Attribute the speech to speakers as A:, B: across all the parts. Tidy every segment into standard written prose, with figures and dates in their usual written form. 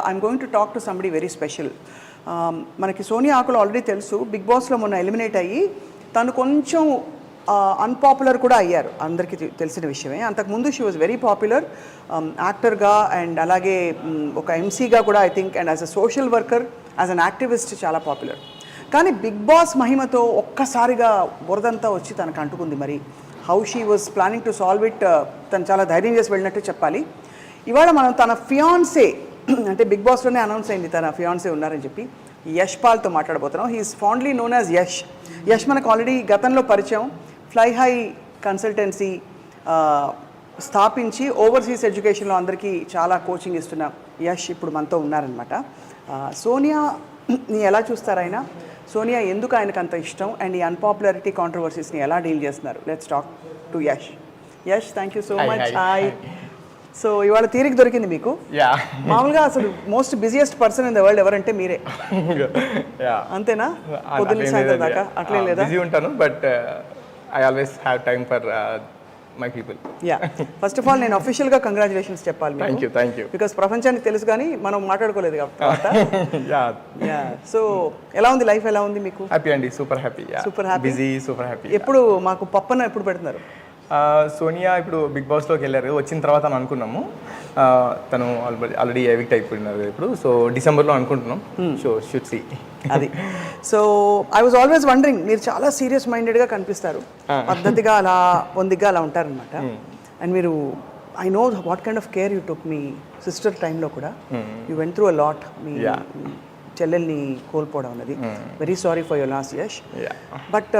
A: I'm going to talk to somebody very special. మనకి సోనియా ఆకులు already తెలుసు, బిగ్ బాస్లో మొన్న ఎలిమినేట్ అయ్యి తను కొంచెం అన్పాపులర్ కూడా అయ్యారు, అందరికీ తెలిసిన విషయమే. అంతకుముందు షీ వాజ్ వెరీ పాపులర్ యాక్టర్గా అండ్ అలాగే ఒక ఎంసీగా కూడా I think, and as a social worker, as an activist చాలా పాపులర్. కానీ బిగ్ బాస్ మహిమతో ఒక్కసారిగా బురదంతా వచ్చి తనకు అంటుకుంది. మరి how she was planning to solve it, తను చాలా ధైర్యం చేసి వెళ్ళినట్టు చెప్పాలి. ఇవాళ మనం తన ఫియాన్సే, అంటే బిగ్ బాస్లోనే అనౌన్స్ అయింది తన ఫియాన్సే ఉన్నారని చెప్పి, యష్ పాల్తో మాట్లాడబోతున్నాం. He's fondly known as Yash. Yash మనకు ఆల్రెడీ గతంలో పరిచయం. ఫ్లై హై కన్సల్టెన్సీ స్థాపించి ఓవర్సీస్ ఎడ్యుకేషన్లో అందరికీ చాలా కోచింగ్ ఇస్తున్న యష్ ఇప్పుడు మనతో ఉన్నారనమాట. సోనియాని ఎలా చూస్తారైనా, సోనియా ఎందుకు ఆయనకు అంత ఇష్టం, అండ్ ఈ అన్పాపులారిటీ కాంట్రవర్సీస్ని ఎలా డీల్ చేస్తున్నారు? Let's talk to Yash. Yash, thank you so much. Hi. So ఇవాళ తీరిక దొరికింది మీకు. మామూలుగా అసలు most busiest person in the world ఎవరంటే మీరే, అంతేనా? పొద్దున్న సాయంత్రం దాకా అట్లే లేదా?
B: బిజీ ఉంటాను, but I always have time for my people.
A: Yeah, first of all నేను అఫీషియల్గా కంగ్రాచులేషన్స్ చెప్పాలి.
B: Thank you.
A: బికాస్ ప్రపంచానికి తెలుసు కానీ మనం మాట్లాడుకోలేదు కాబట్టి. సో ఎలా ఉంది లైఫ్, ఎలా ఉంది మీకు?
B: హ్యాపీ అండి, super happy.
A: Super happy,
B: busy, super happy.
A: ఎప్పుడు మాకు పప్పన ఎప్పుడు పెడుతున్నారు?
B: సోనియా ఇప్పుడు బిగ్ బాస్లోకి వెళ్ళారు. వచ్చిన తర్వాత అని అనుకున్నాము, తను ఆల్రెడీ ఎవిక్ట్ అయిపోయినారు ఇప్పుడు. సో డిసెంబర్లో అనుకుంటున్నాం షుడ్ సీ
A: అది. So I was always wondering, మీరు చాలా సీరియస్ మైండెడ్గా కనిపిస్తారు, పద్ధతిగా అలా పొందిగా అలా ఉంటారనమాట. అండ్ మీరు, I know what kind of care you took మీ సిస్టర్ టైంలో కూడా. You went through a lot. మీ చెల్లెల్ని కోల్పోవడం అన్నది. Very sorry for your loss Yash. But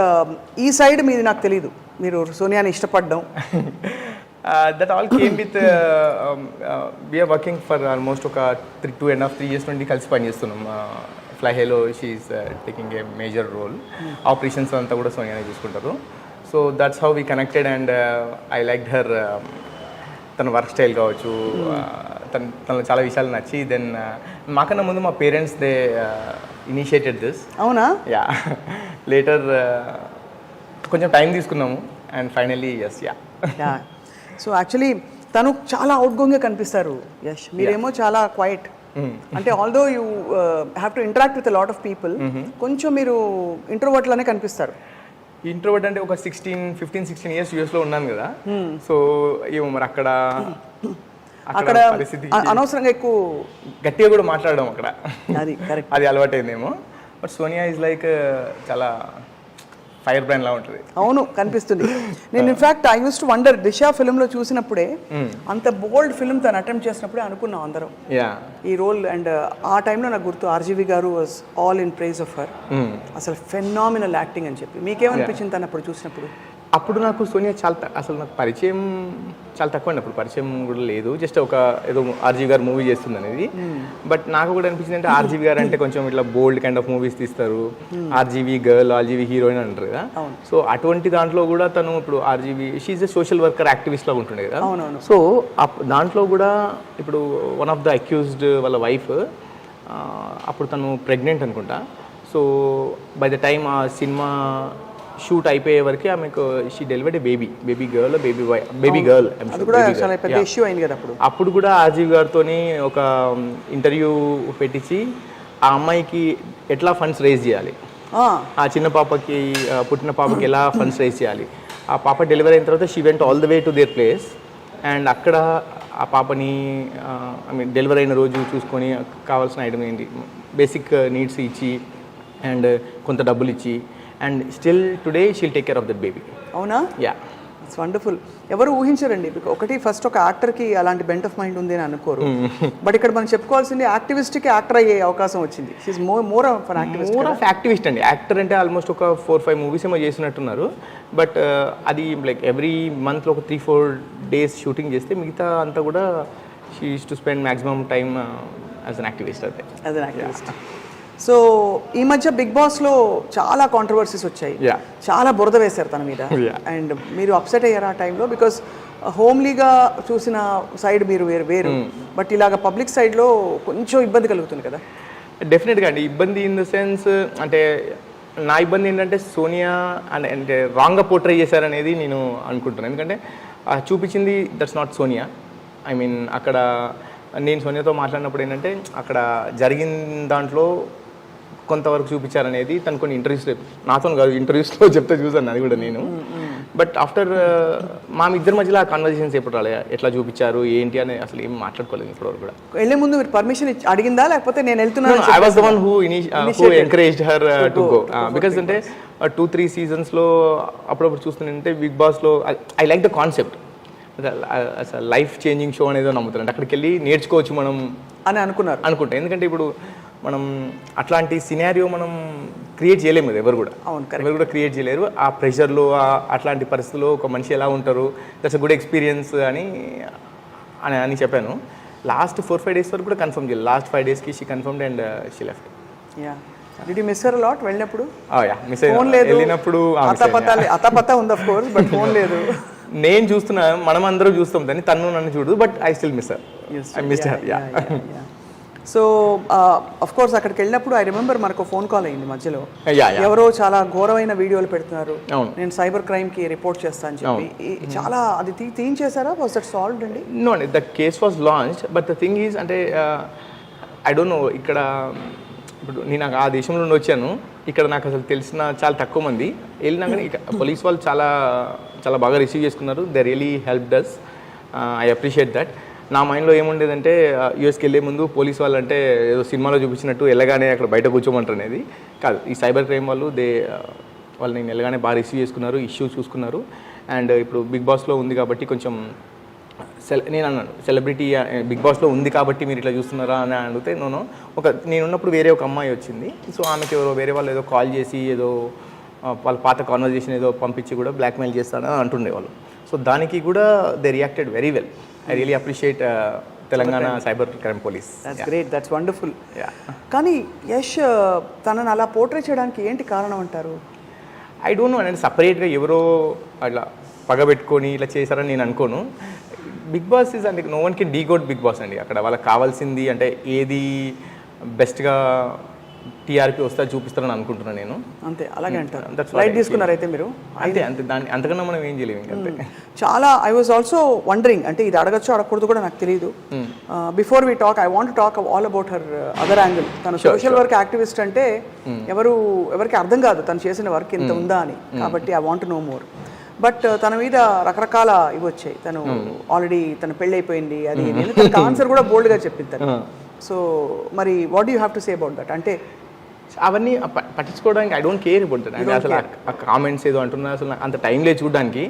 A: ఈ సైడ్ మీది నాకు తెలీదు, మీరు సోనియాని ఇష్టపడ్డం.
B: That all came with we're working for almost ఒక 2.5-3 years నుండి కలిసి పనిచేస్తున్నాం. ఫ్లై హైలో she's taking a major role. Operations అంతా కూడా సోనియానే చూసుకుంటారు. So that's how we connected and I like her. తన వర్క్ స్టైల్ కావచ్చు, తనలో చాలా విషయాలు నచ్చి. దెన్ మాకన్నా ముందు మా పేరెంట్స్ దే ఇనిషియేటెడ్ దిస్.
A: అవునా?
B: యా, లేటర్ కొంచెం టైం తీసుకున్నాము and finally yes. Yeah.
A: So actually తను చాలా అవుట్గోయింగ్గా కనిపిస్తారు యష్, మీరేమో చాలా క్వైట్. అంటే although you have to interact with lot of people, కొంచెం మీరు ఇంట్రోవర్ట్ లానే కనిపిస్తారు.
B: ఇంట్రోవర్ట్ అంటే ఒక 15-16 years యూఎస్లో ఉన్నాను కదా. సో ఏమో మరి అక్కడ పరిస్థితి
A: అనవసరంగా ఎక్కువ
B: గట్టిగా కూడా మాట్లాడడం అక్కడ,
A: అది కరెక్ట్,
B: అది అలవాటైందేమో. బట్ సోనియా ఈజ్ లైక్ చాలా ఫైర్ బ్రాండ్ లా ఉంటుంది.
A: అవును, కనిపిస్తుంది. నేను in fact I use to wonder, Disha ఫిల్మ్లో చూసినప్పుడే, అంత బోల్డ్ ఫిల్మ్ తను అటెంప్ట్ చేసినప్పుడే అనుకున్నాం అందరం ఈ రోల్. అండ్ ఆ టైంలో నాకు గుర్తు ఆర్జీవి గారు was all in praise of her. అసలు ఫెనామినల్ యాక్టింగ్ అని చెప్పి. మీకేమనిపించింది తను అప్పుడు చూసినప్పుడు?
B: అప్పుడు నాకు సోనియా అసలు నాకు పరిచయం చాలా తక్కువ అండి. అప్పుడు పరిచయం కూడా లేదు, జస్ట్ ఒక ఏదో ఆర్జీవి గారు మూవీ చేస్తుంది అనేది. బట్ నాకు కూడా అనిపించింది అంటే ఆర్జీవి గారు అంటే కొంచెం ఇట్లా బోల్డ్ కైండ్ ఆఫ్ మూవీస్ తీస్తారు. ఆర్జీవి గర్ల్, ఆర్జీవి హీరోయిన్ అంటారు కదా. సో అటువంటి దాంట్లో కూడా తను ఇప్పుడు RGV she's a social worker, activist లాగా ఉంటుండే కదా. సో దాంట్లో కూడా ఇప్పుడు వన్ ఆఫ్ ద అక్యూజ్డ్ వాళ్ళ వైఫ్, అప్పుడు తను ప్రెగ్నెంట్ అనుకుంటా. సో బై ద టైమ్ ఆ సినిమా షూట్ అయిపోయే వరకు ఆమెకు షీ డెలివర్డ్ బేబీ గర్ల్. అప్పుడు కూడా ఆర్జీవి గారితో ఒక ఇంటర్వ్యూ పెట్టించి ఆ అమ్మాయికి ఎట్లా ఫండ్స్ రేజ్ చేయాలి, ఆ చిన్న పాపకి, పుట్టిన పాపకి ఎలా ఫండ్స్ రేజ్ చేయాలి. ఆ పాప డెలివరీ అయిన తర్వాత she went all the way to their place. And అక్కడ ఆ పాపని ఐ మీన్ డెలివరీ అయిన రోజు చూసుకొని కావాల్సిన ఐటమ్ ఏంటి, బేసిక్ నీడ్స్ ఇచ్చి అండ్ కొంత డబ్బులు ఇచ్చి, and still today she'll take care of that baby.
A: అవునా?
B: Yeah,
A: it's wonderful. ఎవరు ఊహించారండి? ఒకటి ఫస్ట్ ఒక యాక్టర్కి అలాంటి బెంట్ ఆఫ్ మైండ్ ఉంది అని అనుకోరు. బట్ ఇక్కడ మనం చెప్పుకోవాల్సింది యాక్టివిస్ట్కి యాక్టర్ అయ్యే అవకాశం వచ్చింది. షీఈ్ మోర్ ఆఫ్
B: యాక్టివిస్ట్ అండి. యాక్టర్ అంటే ఆల్మోస్ట్ ఒక 4-5 movies ఏమో చేసినట్టున్నారు. బట్ అది లైక్ ఎవ్రీ మంత్లో ఒక 3-4 days షూటింగ్ చేస్తే మిగతా అంతా కూడా she use to spend maximum time as an activist. అయితే
A: యాజ్ అన్ యాక్టివిస్ట్. సో ఈ మధ్య బిగ్ బాస్లో చాలా కాంట్రవర్సీస్ వచ్చాయి, చాలా బురద వేశారు తన మీద. అండ్ మీరు అప్సెట్ అయ్యారు ఆ టైంలో? బికాస్ హోమ్లీగా చూసిన సైడ్ మీరు వేరు, బట్ ఇలాగ పబ్లిక్ సైడ్లో కొంచెం ఇబ్బంది కలుగుతుంది కదా?
B: డెఫినెట్గా అండి. ఇబ్బంది ఇన్ ద సెన్స్ అంటే నా ఇబ్బంది ఏంటంటే సోనియా అంటే రాంగ్గా పోర్ట్రే చేశారనేది నేను అనుకుంటున్నాను. ఎందుకంటే చూపించింది that's not Sonia. I mean అక్కడ నేను సోనియాతో మాట్లాడినప్పుడు ఏంటంటే అక్కడ జరిగిన దాంట్లో కొంతవరకు చూపించారనేది తను కొన్ని ఇంటర్వ్యూస్ నాతో కాదు ఇంటర్వ్యూస్లో చెప్తే చూసాను అది కూడా నేను. బట్ ఆఫ్టర్ మా ఇద్దరి మధ్యలో ఆ కన్వర్జేషన్స్ ఎప్పుడు రాలే, ఎట్లా చూపించారు ఏంటి అని అసలు ఏం మాట్లాడుకోలేదు ఇప్పటివరకు కూడా.
A: వెళ్ళే ముందు మీరు పర్మిషన్ అడిగిందా లేకపోతే నేను వెళ్తున్నాను?
B: I was the one who encouraged her to go because అంటే 2-3 సీజన్స్లో అప్పుడప్పుడు చూస్తుంటే బిగ్ బాస్లో ఐ లైక్ ద కాన్సెప్ట్, అసలు లైఫ్ చేంజింగ్ షో అనేది నమ్ముతాను. అక్కడికి వెళ్ళి నేర్చుకోవచ్చు మనం
A: అని
B: అనుకుంటా. ఎందుకంటే ఇప్పుడు మనం అట్లాంటి సినారియో మనం క్రియేట్ చేయలేము కదా ఎవరు కూడా. ఎవరు కూడా క్రియేట్ చేయలేరు. ఆ ప్రెషర్లో అట్లాంటి పరిస్థితుల్లో ఒక మనిషి ఎలా ఉంటారు, దట్స్ అ గుడ్ ఎక్స్పీరియన్స్ అని చెప్పాను. లాస్ట్ 4-5 days వరకు కూడా కన్ఫర్మ్ చేయలేదు. లాస్ట్ 5 daysకి she confirmed and she left.
A: Did you miss her a lot వెళ్ళినప్పుడు?
B: మిస్ వెళ్ళినప్పుడు
A: అతపత ఉంది ఆఫ్ కోర్స్, బట్ ఫోన్ లేదు.
B: నేను చూస్తున్నా, మనం అందరూ చూస్తాం దాన్ని, తను నన్ను చూడు, but I still miss her. I missed her.
A: So of course అక్కడికి వెళ్ళినప్పుడు ఐ రిమెంబర్ మనకు ఫోన్ కాల్ అయింది మధ్యలో, ఎవరో చాలా ఘోరమైన వీడియోలు పెడుతున్నారు, నేను సైబర్ క్రైమ్కి రిపోర్ట్ చేస్తాను చెప్పి. చాలా అది తీయించేసారా? వాస్ దట్ సాల్వ్డ్ అండి?
B: No, the case was launched, but the thing is అంటే ఐ డోంట్ నో, ఇక్కడ ఇప్పుడు నేను ఆ దేశంలో నుండి వచ్చాను, ఇక్కడ నాకు అసలు తెలిసిన చాలా తక్కువ మంది. వెళ్ళినాక పోలీస్ వాళ్ళు చాలా చాలా బాగా రిసీవ్ చేసుకున్నారు. They really helped us. I appreciate that. నా మైండ్లో ఏముండేదంటే యూఎస్కి వెళ్ళే ముందు పోలీస్ వాళ్ళు అంటే ఏదో సినిమాలో చూపించినట్టు వెళ్ళగానే అక్కడ బయట కూర్చోమంటారు అనేది కాదు. ఈ సైబర్ క్రైమ్ వాళ్ళు వాళ్ళు నేను వెళ్ళగానే బాగా రిసీవ్ చేసుకున్నారు, ఇష్యూ చూసుకున్నారు. అండ్ ఇప్పుడు బిగ్ బాస్లో ఉంది కాబట్టి కొంచెం నేను అన్నాను, సెలబ్రిటీ బిగ్ బాస్లో ఉంది కాబట్టి మీరు ఇట్లా చూస్తున్నారా అని అడిగితే నేను ఉన్నప్పుడు వేరే ఒక అమ్మాయి వచ్చింది. సో ఆమెకి ఎవరో వేరే వాళ్ళు ఏదో కాల్ చేసి ఏదో వాళ్ళ పాత కాన్వర్జేషన్ ఏదో పంపించి కూడా బ్లాక్మెయిల్ చేస్తానని అంటుండేవాళ్ళు. సో దానికి కూడా they reacted very well. I really appreciate Telangana cyber crime police.
A: That's great, that's wonderful. కానీ యష్ తనని అలా పోర్ట్రే చేయడానికి ఏంటి కారణం అంటారు?
B: I don't know. అంటే సపరేట్గా ఎవరో అట్లా పగబెట్టుకొని ఇట్లా చేశారని నేను అనుకోను. బిగ్ బాస్ ఈజ్ అంటే no one can decode Bigg Boss అండి. అక్కడ వాళ్ళకి కావాల్సింది అంటే ఏది బెస్ట్గా టీఆర్పీ వస్తే చూపిస్తారని అనుకుంటున్నాను నేను.
A: అంతే, అలాగే అంటారు. రైట్ తీసుకున్నారు అయితే మీరు.
B: అంతే దాన్ని అంతకన్నా మనం ఏం చేయలేము ఇంకంతే.
A: చాలా ఐ వాజ్ ఆల్సో వండరింగ్, అంటే ఇది అడగచ్చు అడగకూడదు కూడా నాకు తెలియదు. Before we talk I want talk all about her other angle. తను సోషల్ వర్క్ యాక్టివిస్ట్ అంటే ఎవరికి అర్థం కాదు తను చేసిన వర్క్ ఇంత ఉందా అని. కాబట్టి I want know more. But తన మీద రకరకాల ఇవి వచ్చాయి. తను ఆల్రెడీ తన పెళ్ళి అయిపోయింది అది తనకు ఆన్సర్ కూడా బోల్డ్గా చెప్పింది తను. సో మరి what you have to say about that? అంటే
B: అవన్నీ పట్టించుకోవడానికి I don't care about that. అంటే అసలు ఆ కామెంట్స్ ఏదో అంటున్నా అసలు అంత టైం లేదు చూడడానికి.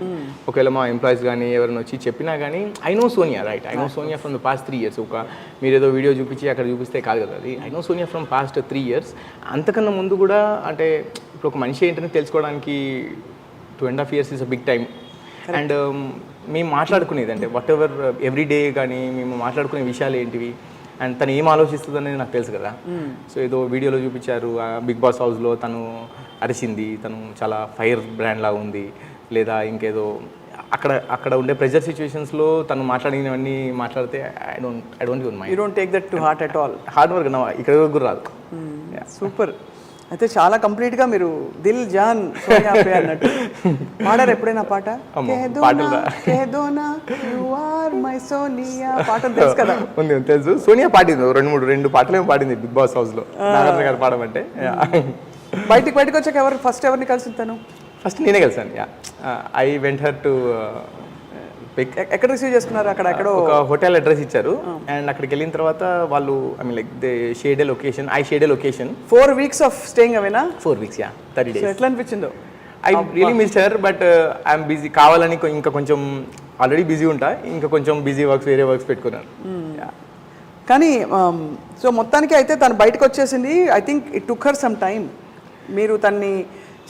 B: ఒకవేళ మా ఎంప్లాయీస్ కానీ ఎవరైనా వచ్చి చెప్పినా కానీ I know Sonia, right? I know Sonia from the past 3 years. మీరు ఏదో వీడియో చూపించి అక్కడ చూపిస్తే కాదు కదా అది. I know Sonia from past 3 years. అంతకన్నా ముందు కూడా అంటే ఇప్పుడు ఒక మనిషి ఏంటని తెలుసుకోవడానికి 2.5 years is a big time. And మేము మాట్లాడుకునేది అంటే వాట్ ఎవర్ ఎవ్రీ డే కానీ మేము మాట్లాడుకునే విషయాలు ఏంటివి అండ్ తను ఏం ఆలోచిస్తుంది అనేది నాకు తెలుసు కదా. సో ఏదో వీడియోలో చూపించారు బిగ్ బాస్ హౌస్లో తను అరిచింది, తను చాలా ఫైర్ బ్రాండ్ లాగా ఉంది, లేదా ఇంకేదో అక్కడ ఉండే ప్రెజర్ సిచ్యువేషన్స్లో తను మాట్లాడినవన్నీ మాట్లాడితే I don't even mind.
A: You don't take that to heart at all.
B: Hard work ఇక్కడ వరకు కూడా రాదు.
A: సూపర్. అయితే చాలా కంప్లీట్గా మీరు దిల్ జాన్ సోనియా పే అన్నట్టు పాడారు ఎప్పుడైనా పాట? పాట తెలుసు కదా?
B: ఉంది, తెలుసు. సోనియా పాడింది 2 పాటలు పాడింది బిగ్ బాస్ హౌస్ లో. నాగార్జున గారు పాడమంటే
A: బయటికి వచ్చాక ఎవరిని కలిసి తను?
B: ఫస్ట్ నేనే కలిసాను. ఐ వెంట్ హర్ టు
A: ఎక్కడ రిసీవ్ చేసుకున్నారు? అక్కడ
B: ఒక హోటల్ అడ్రస్ ఇచ్చారు అండ్ అక్కడికి వెళ్ళిన తర్వాత వాళ్ళు I mean like they shared a location. I shared a location.
A: 4 weeks of staying అవేనా?
B: 4 weeks, 30 days.
A: ఎట్లా అనిపించిందో?
B: I really missed her, but I'm busy. కావాలని ఇంకా కొంచెం ఆల్రెడీ బిజీ ఉంటా, ఇంకా కొంచెం బిజీ వేరే వర్క్స్ పెట్టుకున్నాను.
A: కానీ సో మొత్తానికి అయితే తను బయటకు వచ్చేసింది. I think it took her some time. మీరు తన్ని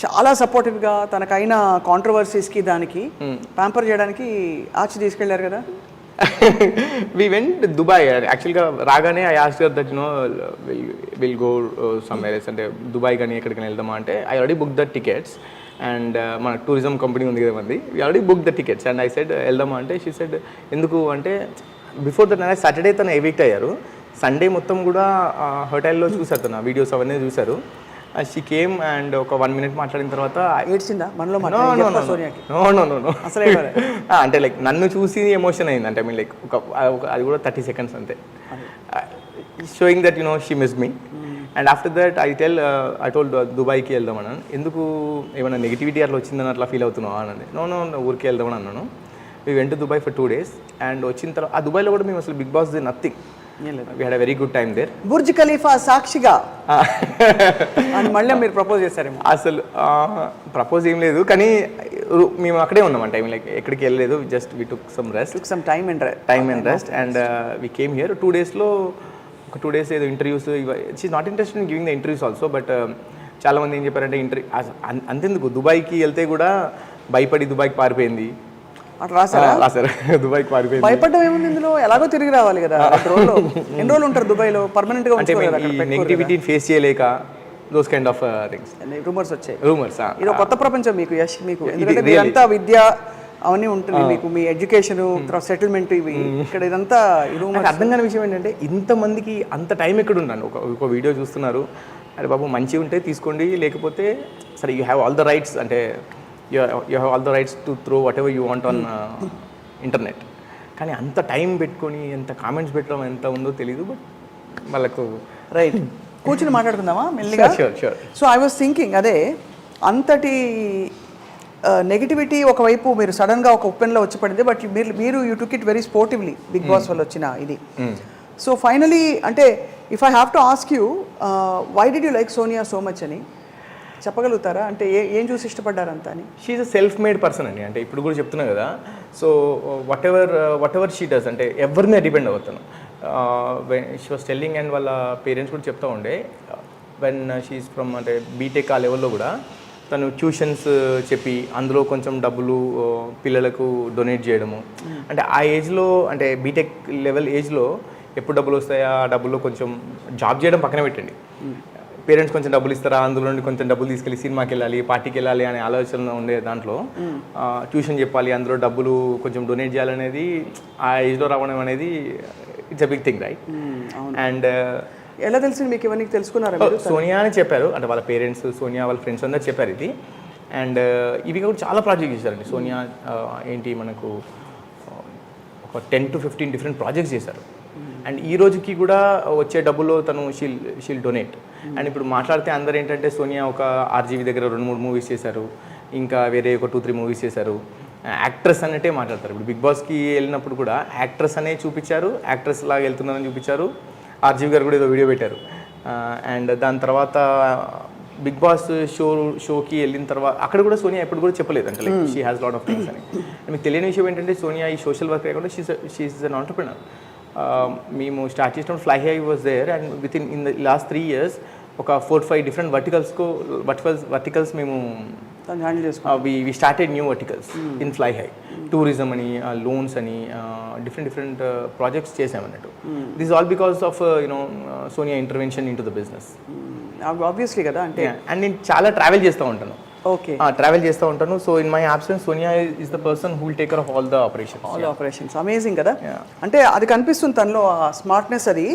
A: చాలా సపోర్టివ్గా తనకైన కాంట్రవర్సీస్కి దానికి ప్యాంపర్ చేయడానికి తీసుకెళ్లారు కదా?
B: We went Dubai. యాక్చువల్గా రాగానే I asked her that will go somewhere else, అంటే దుబాయ్ కానీ ఎక్కడికైనా వెళ్దామా అంటే I already book the tickets and మన టూరిజం కంపెనీ ఉంది కదా మంది, we already book the tickets and I said వెళ్దామా అంటే షీ సెడ్ ఎందుకు అంటే బిఫోర్ దట్ సాటర్డే తను ఎవిక్ట్ అయ్యారు, సండే మొత్తం కూడా హోటల్లో చూసారు, తన వీడియోస్ అవన్నీ చూశారు. షీ కేమ్ అండ్ ఒక 1 minute మాట్లాడిన తర్వాత
A: ఏడ్చిందా మనలో
B: No, no, no,
A: సోనియాకి
B: no.
A: అసలే
B: అంటే లైక్ నన్ను చూసి ఎమోషన్ అయింది అంటే ఐ మీన్ లైక్ అది కూడా 30 seconds అంతే showing that she miss me and after that I told దుబాయ్కి వెళ్దాం అన్నాను. ఎందుకు ఏమైనా నెగిటివిటీ అట్లా వచ్చిందని అట్లా ఫీల్ అవుతున్నావా అని. నో ఊరికి వెళ్దామని అన్నాను. We went to Dubai for 2 days and వచ్చిన తర్వాత ఆ దుబాయ్లో కూడా మేము అసలు Bigg Boss nothing, we had a very good time there.
A: Burj Khalifa సాక్షిగా అని మళ్ళీ మీరు ప్రపోజ్ చేశారేమో.
B: అసలు ప్రపోజ్ ఏం లేదు కానీ మేము అక్కడే ఉన్నామంట. ఐ మీన్ లైక్ ఎక్కడికి వెళ్ళలేదు, just we took some
A: time and rest
B: and we came here 2 daysలో ఒక 2 days ఏదో interviews she is not interested in giving the interviews also. But చాలామంది ఏం చెప్పారంటే అంతెందుకు దుబాయ్కి వెళ్తే కూడా భయపడి దుబాయ్కి పారిపోయింది
A: అట్లా రాశారు.
B: దుబాయ్కి పారిపోయింది.
A: భయపడ్డం ఏముంది ఇందులో, ఎలాగో తిరిగి రావాలి కదా. ఎన్ని రోజులు ఉంటారు దుబాయ్లో పర్మనెంట్ గా?
B: అంటే నెగిటివిటీని ఫేస్ చేయలేక those kind of things
A: rumours వచ్చాయి.
B: ఇది
A: కొత్త ప్రపంచం మీకు యశ్, మీకు ఎందుకంటే మీరంతా విద్య అవన్నీ ఉంటుంది, మీకు మీ ఎడ్యుకేషన్ సెటిల్మెంట్ ఇవి ఇక్కడ ఇదంతా
B: అర్థం కాని విషయం ఏంటంటే ఇంతమందికి అంత టైం ఎక్కడ ఉన్నాను. ఒక వీడియో చూస్తున్నారు, అరే బాబు మంచిగా ఉంటే తీసుకోండి, లేకపోతే సరే you have all the rights, అంటే you have all the rights to throw whatever you want on internet. కానీ అంత టైం పెట్టుకొని ఎంత కామెంట్స్ పెట్టడం ఎంత ఉందో తెలీదు. బట్ వాళ్ళకు
A: రైట్ కూర్చుని మాట్లాడుకుందామా మెల్లిగా?
B: Sure.
A: So I was thinking అదే అంతటి నెగిటివిటీ ఒకవైపు మీరు సడన్గా ఒక ఓపెన్లో వచ్చి పడింది, బట్ మీరు you took it very sportively Bigg Boss వల్ల వచ్చిన ఇది. సో ఫైనలీ అంటే if I have to ask you why did you like Sonia so much అని చెప్పగలుగుతారా? అంటే ఏం చూసి ఇష్టపడ్డారంత అని?
B: She is a self made person అండి. అంటే ఇప్పుడు కూడా చెప్తున్నా కదా. So whatever she does అంటే ఎవరి మీద డిపెండ్ అవుతాను. షీ వాస్ టెల్లింగ్ అండ్ వాళ్ళ పేరెంట్స్ కూడా చెప్తూ ఉండే వెన్ షీఈస్ ఫ్రమ్ అంటే బీటెక్ ఆ లెవెల్లో కూడా తను ట్యూషన్స్ చెప్పి అందులో కొంచెం డబ్బులు పిల్లలకు డొనేట్ చేయడము. అంటే ఆ ఏజ్లో అంటే బీటెక్ లెవెల్ ఏజ్లో ఎప్పుడు డబ్బులు వస్తాయా, ఆ డబ్బుల్లో కొంచెం జాబ్ చేయడం పక్కన పెట్టండి, పేరెంట్స్ కొంచెం డబ్బులు ఇస్తారా, అందులో నుండి కొంచెం డబ్బులు తీసుకెళ్ళి సినిమాకి వెళ్ళాలి, పార్టీకి వెళ్ళాలి అనే ఆలోచన ఉండే దాంట్లో ట్యూషన్ చెప్పాలి, అందులో డబ్బులు కొంచెం డొనేట్ చేయాలనేది ఆ ఏజ్లో రావడం అనేది it's a big thing, right? And
A: ఎలా తెలిసింది మీకు? ఇవన్నీ తెలుసుకున్నారా?
B: సోనియా అని చెప్పారు, అంటే వాళ్ళ పేరెంట్స్, సోనియా వాళ్ళ ఫ్రెండ్స్ అందరూ చెప్పారు ఇది. అండ్ ఇవి కూడా చాలా ప్రాజెక్ట్ చేశారండి సోనియా. ఏంటి మనకు ఒక 10 to 15 డిఫరెంట్ ప్రాజెక్ట్స్ చేశారు. అండ్ ఈ రోజుకి కూడా వచ్చే డబ్బుల్లో తను షీల్ డొనేట్. అండ్ ఇప్పుడు మాట్లాడితే అందరు ఏంటంటే సోనియా ఒక ఆర్జీవీ దగ్గర 2-3 మూవీస్ చేశారు, ఇంకా వేరే ఒక 2-3 మూవీస్ చేశారు, యాక్ట్రెస్ అన్నట్టే మాట్లాడతారు. ఇప్పుడు బిగ్ బాస్కి వెళ్ళినప్పుడు కూడా యాక్ట్రెస్ అనే చూపించారు, యాక్ట్రెస్ లాగా వెళ్తున్నారని చూపించారు. ఆర్జీవి గారు కూడా ఏదో వీడియో పెట్టారు. అండ్ దాని తర్వాత బిగ్ బాస్ షోకి వెళ్ళిన తర్వాత అక్కడ కూడా సోనియా ఎప్పుడు కూడా చెప్పలేదు అంటే like she has lot of things అని. మీకు తెలియని విషయం ఏంటంటే సోనియా ఈ సోషల్ వర్క్ కాకుండా షీఈస్ అన్ ఆంటర్‌ప్రెన్యూర్. మేము స్టార్ట్ చేసినప్పుడు fly high was there and in the last 3 years ఒక 4-5 డిఫరెంట్ వర్టికల్స్ మేము
A: హ్యాండిల్ చేసుకున్నాం.
B: We started new verticals in fly high, tourism అని, లోన్స్ అని, డిఫరెంట్ ప్రాజెక్ట్స్ చేసామన్నట్టు. This all because of Sonia intervention into the business.
A: Obviously కదా. అంటే
B: and నేను చాలా ట్రావెల్ చేస్తూ ఉంటాను.
A: ఓకే,
B: ట్రావెల్ చేస్తూ ఉంటాను. So in my absence Sonia is the person who will take care of all the operations.
A: Amazing కదా. అంటే అది కనిపిస్తుంది తనలో ఆ స్మార్ట్నెస్ అది.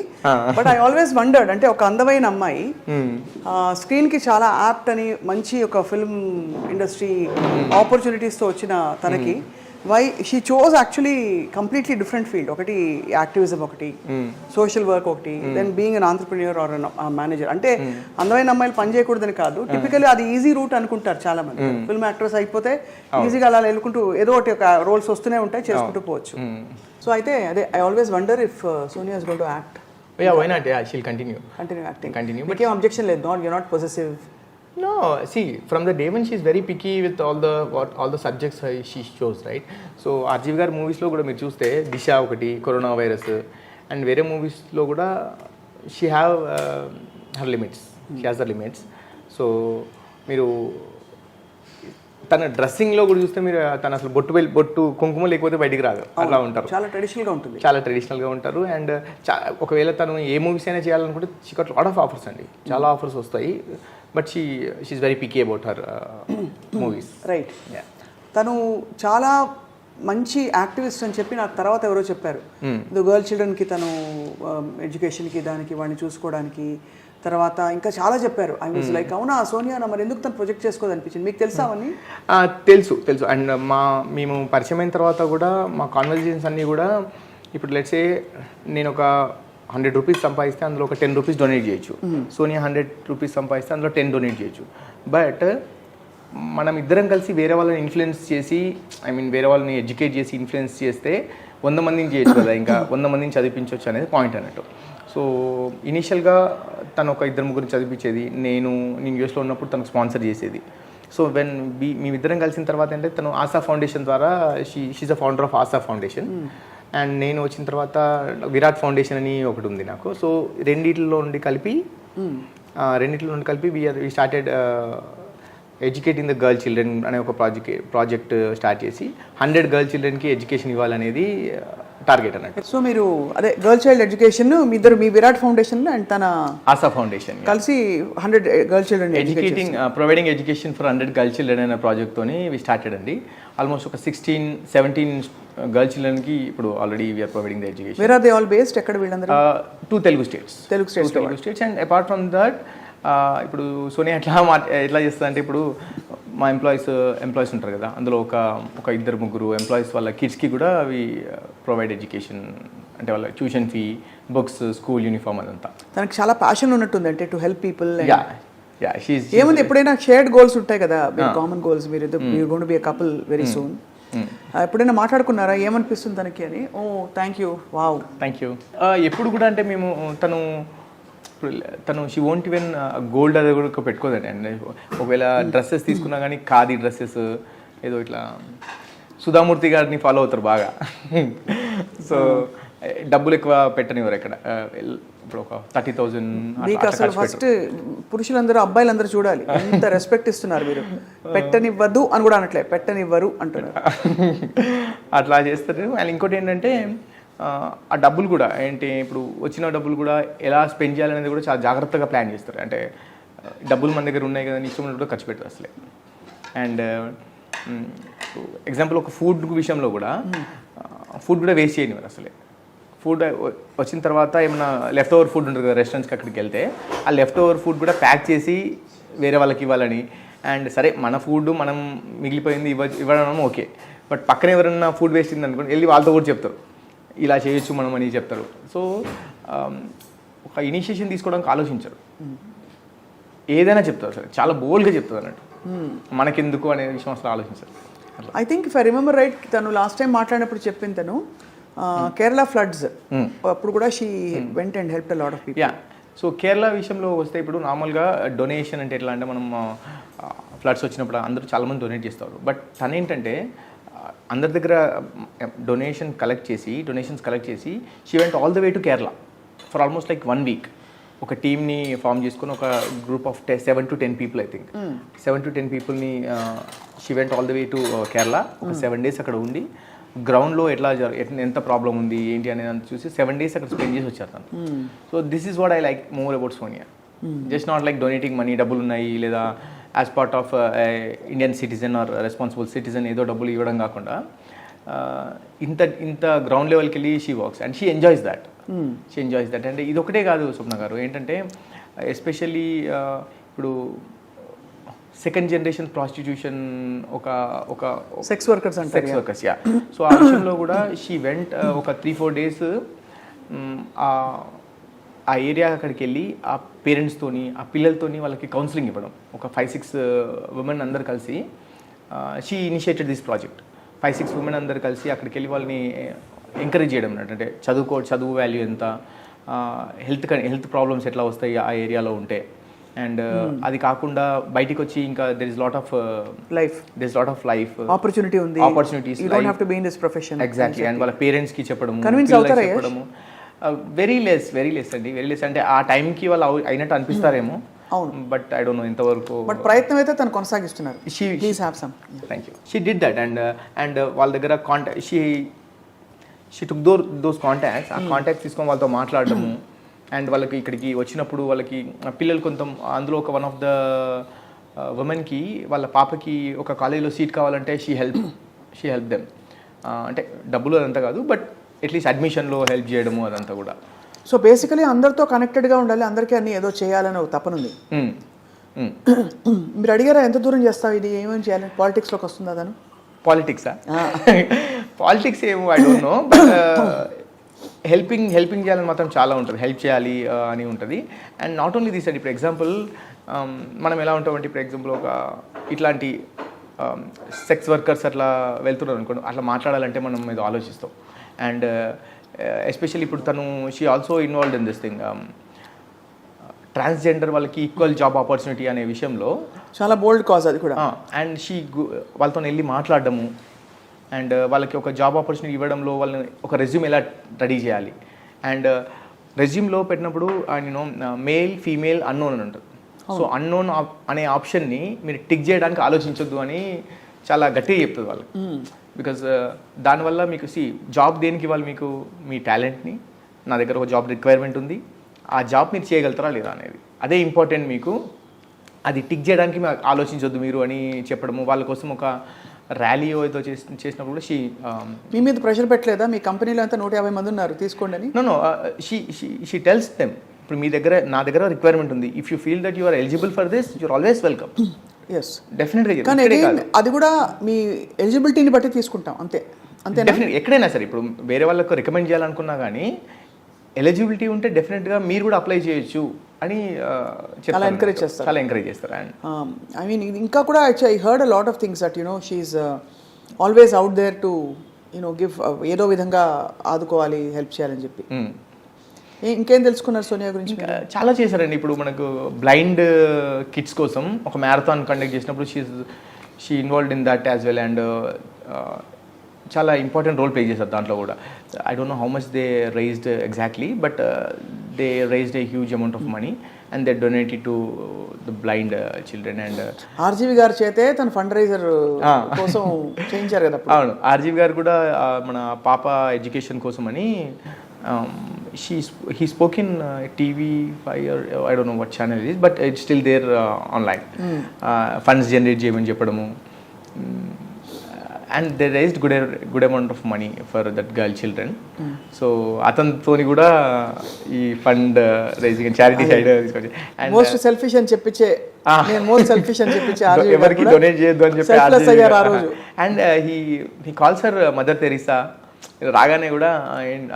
A: బట్ ఐ ఆల్వేస్ వండర్డ్ అంటే ఒక అందమైన అమ్మాయి స్క్రీన్ కి చాలా యాప్ట్ అని, మంచి ఒక ఫిల్మ్ ఇండస్ట్రీ ఆపర్చునిటీస్ తో వచ్చిన తనకి why she chose actually completely different field. ఒకటి యాక్టివిజం, ఒకటి సోషల్ వర్క్, ఒకటి then being an entrepreneur or manager. అంటే అందమైన అమ్మాయిలు పని చేయకూడదని కాదు, టిపికల్లీ అది ఈజీ రూట్ అనుకుంటారు చాలా మంది. ఫిల్మ్ యాక్ట్రెస్ అయిపోతే ఈజీగా అలా వెళ్ళుకుంటూ ఏదో ఒకటి ఒక రోల్స్ వస్తూనే ఉంటాయి, చేసుకుంటూ పోవచ్చు. సో అయితే అదే I always wonder if Sonia is going to act.
B: Yeah, why not? Yeah, she'll continue
A: acting.
B: But
A: ఏం అబ్జెక్షన్ లేదు? You're not possessive?
B: No, see, from the day when she's very picky with all the subjects she chose, right? So RGV గారి మూవీస్లో కూడా మీరు చూస్తే దిశ ఒకటి, corona virus, and వేరే మూవీస్లో కూడా she have her limits, she has the limits. So మీరు తన డ్రెస్సింగ్లో కూడా చూస్తే మీరు తను అసలు బొట్టు కుంకుమ లేకపోతే బయటికి రాదు, అలా ఉంటారు.
A: చాలా ట్రెడిషనల్గా ఉంటుంది,
B: చాలా ట్రెడిషనల్గా ఉంటారు. అండ్ ఒకవేళ తను ఏ మూవీస్ అయినా చేయాలనుకుంటే she got lot of offers అండి, చాలా ఆఫర్స్ వస్తాయి. But she's very picky about her movies.
A: Right. తను చాలా మంచి యాక్టివిస్ట్ అని చెప్పి నాకు తర్వాత ఎవరో చెప్పారు. గర్ల్ చిల్డ్రన్కి తను ఎడ్యుకేషన్కి దానికి వాడిని చూసుకోవడానికి తర్వాత ఇంకా చాలా చెప్పారు. ఐ వాజ్ లైక్ అవునా సోనియా మరి ఎందుకు తను ప్రొజెక్ట్ చేసుకోదు అనిపించింది. మీకు తెలుసా అవన్నీ?
B: తెలుసు అండ్ మేము పరిచయం అయిన తర్వాత కూడా మా కాన్వర్జేషన్స్ అన్నీ కూడా ఇప్పుడు లెట్సే నేను ఒక 100 రూపీస్ సంపాదిస్తే అందులో ఒక 10 రూపీస్ డొనేట్ చేయొచ్చు. సోనియా 100 రూపీస్ సంపాదిస్తే అందులో 10 డొనేట్ చేయొచ్చు. బట్ మనం ఇద్దరం కలిసి వేరే వాళ్ళని ఇన్ఫ్లుయెన్స్ చేసి వేరే వాళ్ళని ఎడ్యుకేట్ చేసి ఇన్ఫ్లుయెన్స్ చేస్తే 100 మందిని చేయొచ్చు కదా, ఇంకా 100 మందిని చదివించవచ్చు అనేది పాయింట్ అన్నట్టు. సో ఇనీషియల్గా తను ఒక 2-3 చదివించేది, నేను యూఎస్లో ఉన్నప్పుడు తనకు స్పాన్సర్ చేసేది. సో వెన్ మేమిద్దరం కలిసిన తర్వాత అంటే తను ఆశా ఫౌండేషన్ ద్వారా she's a founder of Asha foundation and నేను వచ్చిన తర్వాత విరాట్ ఫౌండేషన్ అని ఒకటి ఉంది నాకు. సో రెండిట్లో నుండి కలిపి we started educating the girl children అనే ఒక ప్రాజెక్ట్ స్టార్ట్ చేసి 100 గర్ల్ చిల్డ్రన్కి ఎడ్యుకేషన్ ఇవ్వాలనేది టార్గెట్ అన్నట్టు.
A: సో మీరు అదే గర్ల్ చైల్డ్ ఎడ్యుకేషన్ మీ విరాట్ ఫౌండేషన్ అండ్ తన
B: ఆశా ఫౌండేషన్
A: కలిసి 100 girl children
B: educating providing education for 100 girl children అనే ప్రాజెక్ట్తోని వి స్టార్టెడ్ అండి. ఆల్మోస్ట్ ఒక 16-17 గర్ల్ చిల్డ్రన్కి ఇప్పుడు already we're providing the education.
A: Where are they all based? ఎక్కడ వీళ్ళందరూ?
B: 2 Telugu states and apart from that ఇప్పుడు సోనియా ఎట్లా చేస్తుంది అంటే ఇప్పుడు మా ఎంప్లాయీస్ ఉంటారు కదా, అందులో ఒక 2-3 ఎంప్లాయీస్ వాళ్ళ కిడ్స్కి కూడా అవి ప్రొవైడ్ ఎడ్యుకేషన్ అంటే వాళ్ళ tuition fee, books, school uniform అదంతా.
A: తనకి చాలా ప్యాషన్ ఉన్నట్టుంది అంటే టు హెల్ప్ పీపుల్.
B: ఏముంది
A: ఎప్పుడైనా షేర్డ్ గోల్స్ ఉంటాయి కదా, కామన్ గోల్స్, మీరు going to be a couple very soon. ఎప్పుడైనా మాట్లాడుకున్నారా ఏమనిపిస్తుంది తనకి అని? Oh thank you, wow
B: thank you. ఎప్పుడు కూడా అంటే మేము తను షీ వోంట్ ఈవెన్ గోల్డ్ అది కూడా పెట్టుకోదండి. అండ్ ఒకవేళ డ్రెస్సెస్ తీసుకున్నా కానీ ఖాదీ డ్రెస్సెస్ ఏదో ఇట్లా సుధామూర్తి గారిని ఫాలో అవుతారు బాగా. సో డబ్బులు ఎక్కువ పెట్టనివ్వరు ఎక్కడ. ఇప్పుడు ఒక 30,000.
A: మీకు అసలు ఫస్ట్ పురుషులందరూ అబ్బాయిలందరూ చూడాలి ఎంత రెస్పెక్ట్ ఇస్తున్నారు మీరు. పెట్టనివ్వద్దు అని కూడా అనట్లే, పెట్టనివ్వరు అంటున్నారు.
B: అట్లా చేస్తారు. అండ్ ఇంకోటి ఏంటంటే ఆ డబ్బులు కూడా ఏంటి ఇప్పుడు వచ్చిన డబ్బులు కూడా ఎలా స్పెండ్ చేయాలనేది కూడా చాలా జాగ్రత్తగా ప్లాన్ చేస్తారు. అంటే డబ్బులు మన దగ్గర ఉన్నాయి కదా ఇష్టం కూడా ఖర్చు పెట్టరు అసలే. అండ్ ఎగ్జాంపుల్ ఒక ఫుడ్ విషయంలో కూడా ఫుడ్ కూడా వేస్ట్ చేయనివ్వరు అసలే. ఫుడ్ వచ్చిన తర్వాత ఏమైనా లెఫ్ట్ ఓవర్ ఫుడ్ ఉంటుంది కదా రెస్టారెంట్స్కి, అక్కడికి వెళ్తే ఆ లెఫ్ట్ ఓవర్ ఫుడ్ కూడా ప్యాక్ చేసి వేరే వాళ్ళకి ఇవ్వాలని. అండ్ సరే మన ఫుడ్ మనం మిగిలిపోయింది ఇవ్వడం ఓకే, బట్ పక్కన ఎవరైనా ఫుడ్ వేస్ట్ అయింది అనుకోండి వెళ్ళి వాళ్ళతో కూడా చెప్తారు ఇలా చేయొచ్చు మనం అని చెప్తారు. సో ఒక ఇనిషియేషన్ తీసుకోవడానికి ఆలోచించరు, ఏదైనా చెప్తారు సరే చాలా బోల్డ్గా చెప్తారు అన్నట్టు. మనకెందుకు అనే విషయం అసలు ఆలోచించరు.
A: I think if I remember right తను లాస్ట్ టైం మాట్లాడినప్పుడు చెప్పింది తను కేరళ ఫ్లడ్స్ అప్పుడు కూడా she went and help a lot of people.
B: So Kerala విషయంలో వస్తే ఇప్పుడు నార్మల్గా డొనేషన్ అంటే ఎట్లా అంటే మనం ఫ్లడ్స్ వచ్చినప్పుడు అందరూ చాలామంది డొనేట్ చేస్తారు. బట్ తను ఏంటంటే అందరి దగ్గర డొనేషన్స్ కలెక్ట్ చేసి she went all the way to Kerala for almost like 1 week. ఒక టీమ్ని ఫామ్ చేసుకుని ఒక group of 7 to 10 people I think 7 to 10 పీపుల్ని she went all the way to Kerala. ఒక 7 days అక్కడ ఉండి గ్రౌండ్లో ఎంత ప్రాబ్లం ఉంది ఏంటి అనేది చూసి 7 days అక్కడ స్పెండ్ చేసి వచ్చారు తను. So this is what I like more about Sonia. Just not like donating money, డబ్బులు ఉన్నాయి లేదా as part of Indian citizen or responsible citizen ఏదో డబ్బులు ఇవ్వడం కాకుండా ఇంత గ్రౌండ్ లెవెల్కి వెళ్ళి she works and she enjoys that. అంటే ఇది ఒకటే కాదు స్వప్న గారు, ఏంటంటే ఎస్పెషల్లీ ఇప్పుడు సెకండ్ జనరేషన్ ప్రాస్టిట్యూషన్ ఒక
A: సెక్స్ వర్కర్స్
B: యా. సో ఆ విషయంలో కూడా షీ వెంట్ ఒక 3-4 days ఆ ఏరియా అక్కడికి వెళ్ళి ఆ పేరెంట్స్తోని ఆ పిల్లలతోని వాళ్ళకి కౌన్సిలింగ్ ఇవ్వడం. ఒక 5-6 women అందరు కలిసి she initiated this project. 5-6 women అందరు కలిసి అక్కడికి వెళ్ళి వాళ్ళని ఎంకరేజ్ చేయడం అన్నట్టు. అంటే చదువు వాల్యూ ఎంత, హెల్త్ ప్రాబ్లమ్స్ ఎట్లా వస్తాయి ఆ ఏరియాలో ఉంటే. అండ్ అది కాకుండా బయటికి వచ్చి ఇంకా there is lot of life opportunities exactly. And వాళ్ళ పేరెంట్స్కి చెప్పడము వెరీ లెస్ అండి, వెరీ లెస్. అంటే ఆ టైంకి వాళ్ళు అయినట్టు అనిపిస్తారేమో, బట్ ఐ డోంట్ నో ఎంతవరకు.
A: బట్ ప్రయత్నం అయితే తను కొనసాగిస్తున్నారు.
B: Thank you. She did that. And వాళ్ళ దగ్గర contact she took those contacts. ఆ కాంటాక్ట్స్ తీసుకొని వాళ్ళతో మాట్లాడడము. అండ్ వాళ్ళకి ఇక్కడికి వచ్చినప్పుడు వాళ్ళకి పిల్లలు అందులో ఒక వన్ ఆఫ్ ద ఉమెన్కి వాళ్ళ పాపకి ఒక కాలేజీలో సీట్ కావాలంటే షీ హెల్ప్ దెమ్. అంటే డబ్బులు అదంతా కాదు, బట్ అట్లీస్ట్ అడ్మిషన్లో హెల్ప్ చేయడము అదంతా కూడా.
A: సో బేసికలీ అందరితో కనెక్టెడ్గా ఉండాలి, అందరికీ అన్ని ఏదో చేయాలని ఒక తపనుంది. మీరు అడిగారా ఎంత దూరం చేస్తావు ఇది, ఏమేమి చేయాలి, పాలిటిక్స్లోకి వస్తుందా తను?
B: పాలిటిక్సా? పాలిటిక్స్ ఏమో I don't no, but helping చేయాలని మాత్రం చాలా ఉంటుంది, హెల్ప్ చేయాలి అని ఉంటుంది. అండ్ నాట్ ఓన్లీ దిస్ అండి, ఇప్పుడు ఎగ్జాంపుల్ మనం ఎలా ఉంటామంటే, ఇప్పుడు ఎగ్జాంపుల్ ఒక ఇట్లాంటి సెక్స్ వర్కర్స్ అట్లా వెళ్తున్నారు అనుకోండి, అట్లా మాట్లాడాలంటే మనం ఏదో ఆలోచిస్తాం. అండ్ ఎస్పెషల్లీ ఇప్పుడు తను she also involved in this thing, transgender వాళ్ళకి ఈక్వల్ జాబ్ ఆపర్చునిటీ అనే విషయంలో
A: చాలా బోల్డ్ కాజ్ అది కూడా.
B: అండ్ వాళ్ళతో వెళ్ళి మాట్లాడడము, అండ్ వాళ్ళకి ఒక జాబ్ ఆపర్చునిటీ ఇవ్వడంలో వాళ్ళని ఒక రెజ్యూమ్ ఎలా రెడీ చేయాలి, అండ్ రెజ్యూమ్లో పెట్టినప్పుడు యూనో మేల్ ఫీమేల్ అన్నోన్ అని ఉంటుంది. సో అన్నోన్ అనే ఆప్షన్ని మీరు టిక్ చేయడానికి ఆలోచించొద్దు అని చాలా గట్టిగా చెప్తుంది వాళ్ళకి. బికాజ్ దానివల్ల మీకు జాబ్ దేనికి ఇవ్వాలి, మీకు మీ టాలెంట్ని, నా దగ్గర ఒక జాబ్ రిక్వైర్మెంట్ ఉంది, ఆ జాబ్ మీరు చేయగలుగుతారా లేదా అనేది, అదే ఇంపార్టెంట్ మీకు, అది టిక్ చేయడానికి ఆలోచించొద్దు మీరు అని చెప్పడము. వాళ్ళ కోసం ఒక ర్యాలీ ఏదో చేసినప్పుడు
A: మీ మీద ప్రెషర్ పెట్టలేదా, మీ కంపెనీలో అంతా 150 మంది ఉన్నారు తీసుకోండి అని?
B: నో షీ టెల్స్ దెమ్, ఇప్పుడు నా దగ్గర రిక్వైర్మెంట్ ఉంది, if you feel that you are eligible for this you're always welcome.
A: Yes
B: డెఫినెట్గా.
A: కానీ అది కూడా మీ ఎలిజిబిలిటీని బట్టి తీసుకుంటాం, అంతే
B: డెఫినెట్. ఎక్కడైనా సరే ఇప్పుడు వేరే వాళ్ళకు రికమెండ్ చేయాలనుకున్నా కానీ ఎలిజిబిలిటీ ఉంటే డెఫినెట్గా మీరు కూడా అప్లై చేయొచ్చు అని
A: చాలా ఎంకరేజ్
B: చేస్తారు. అండ్
A: ఐ మీన్ ఇంకా కూడా I heard a lot of things that you know she's always out there to you know give, ఏదో విధంగా ఆదుకోవాలి, హెల్ప్ చేయాలని చెప్పి. ఇంకేం తెలుసుకున్నారు సోనియా గురించి?
B: చాలా చేశారండి. ఇప్పుడు మనకు బ్లైండ్ కిడ్స్ కోసం ఒక మ్యారథాన్ కండక్ట్ చేసినప్పుడు she involved in that as well. And చాలా ఇంపార్టెంట్ రోల్ ప్లే చేశారు దాంట్లో కూడా. I don't know how much they raised exactly, but they raised a huge amount of money and they donated to the blind children. And
A: RGV గారి చేతే తన fund raiser కోసం చేయించారు కదా.
B: అవును, ఆర్జీవి గారు కూడా మన పాప ఎడ్యుకేషన్ కోసం అని he spoke in TV5 or I don't know what channel it is, but it's still there online. Funds generate చేయమని చెప్పడము, and they raised good amount of money for that girl children. So అతనితోని కూడా ఈ fund raising charity side తీసుకొచ్చి, and
A: most selfish అని చెప్పించే నేను most selfish అని చెప్పించే
B: ఎవరికి donate చేయొద్దు అని చెప్పి. And he calls her mother Teresa. రాగానే కూడా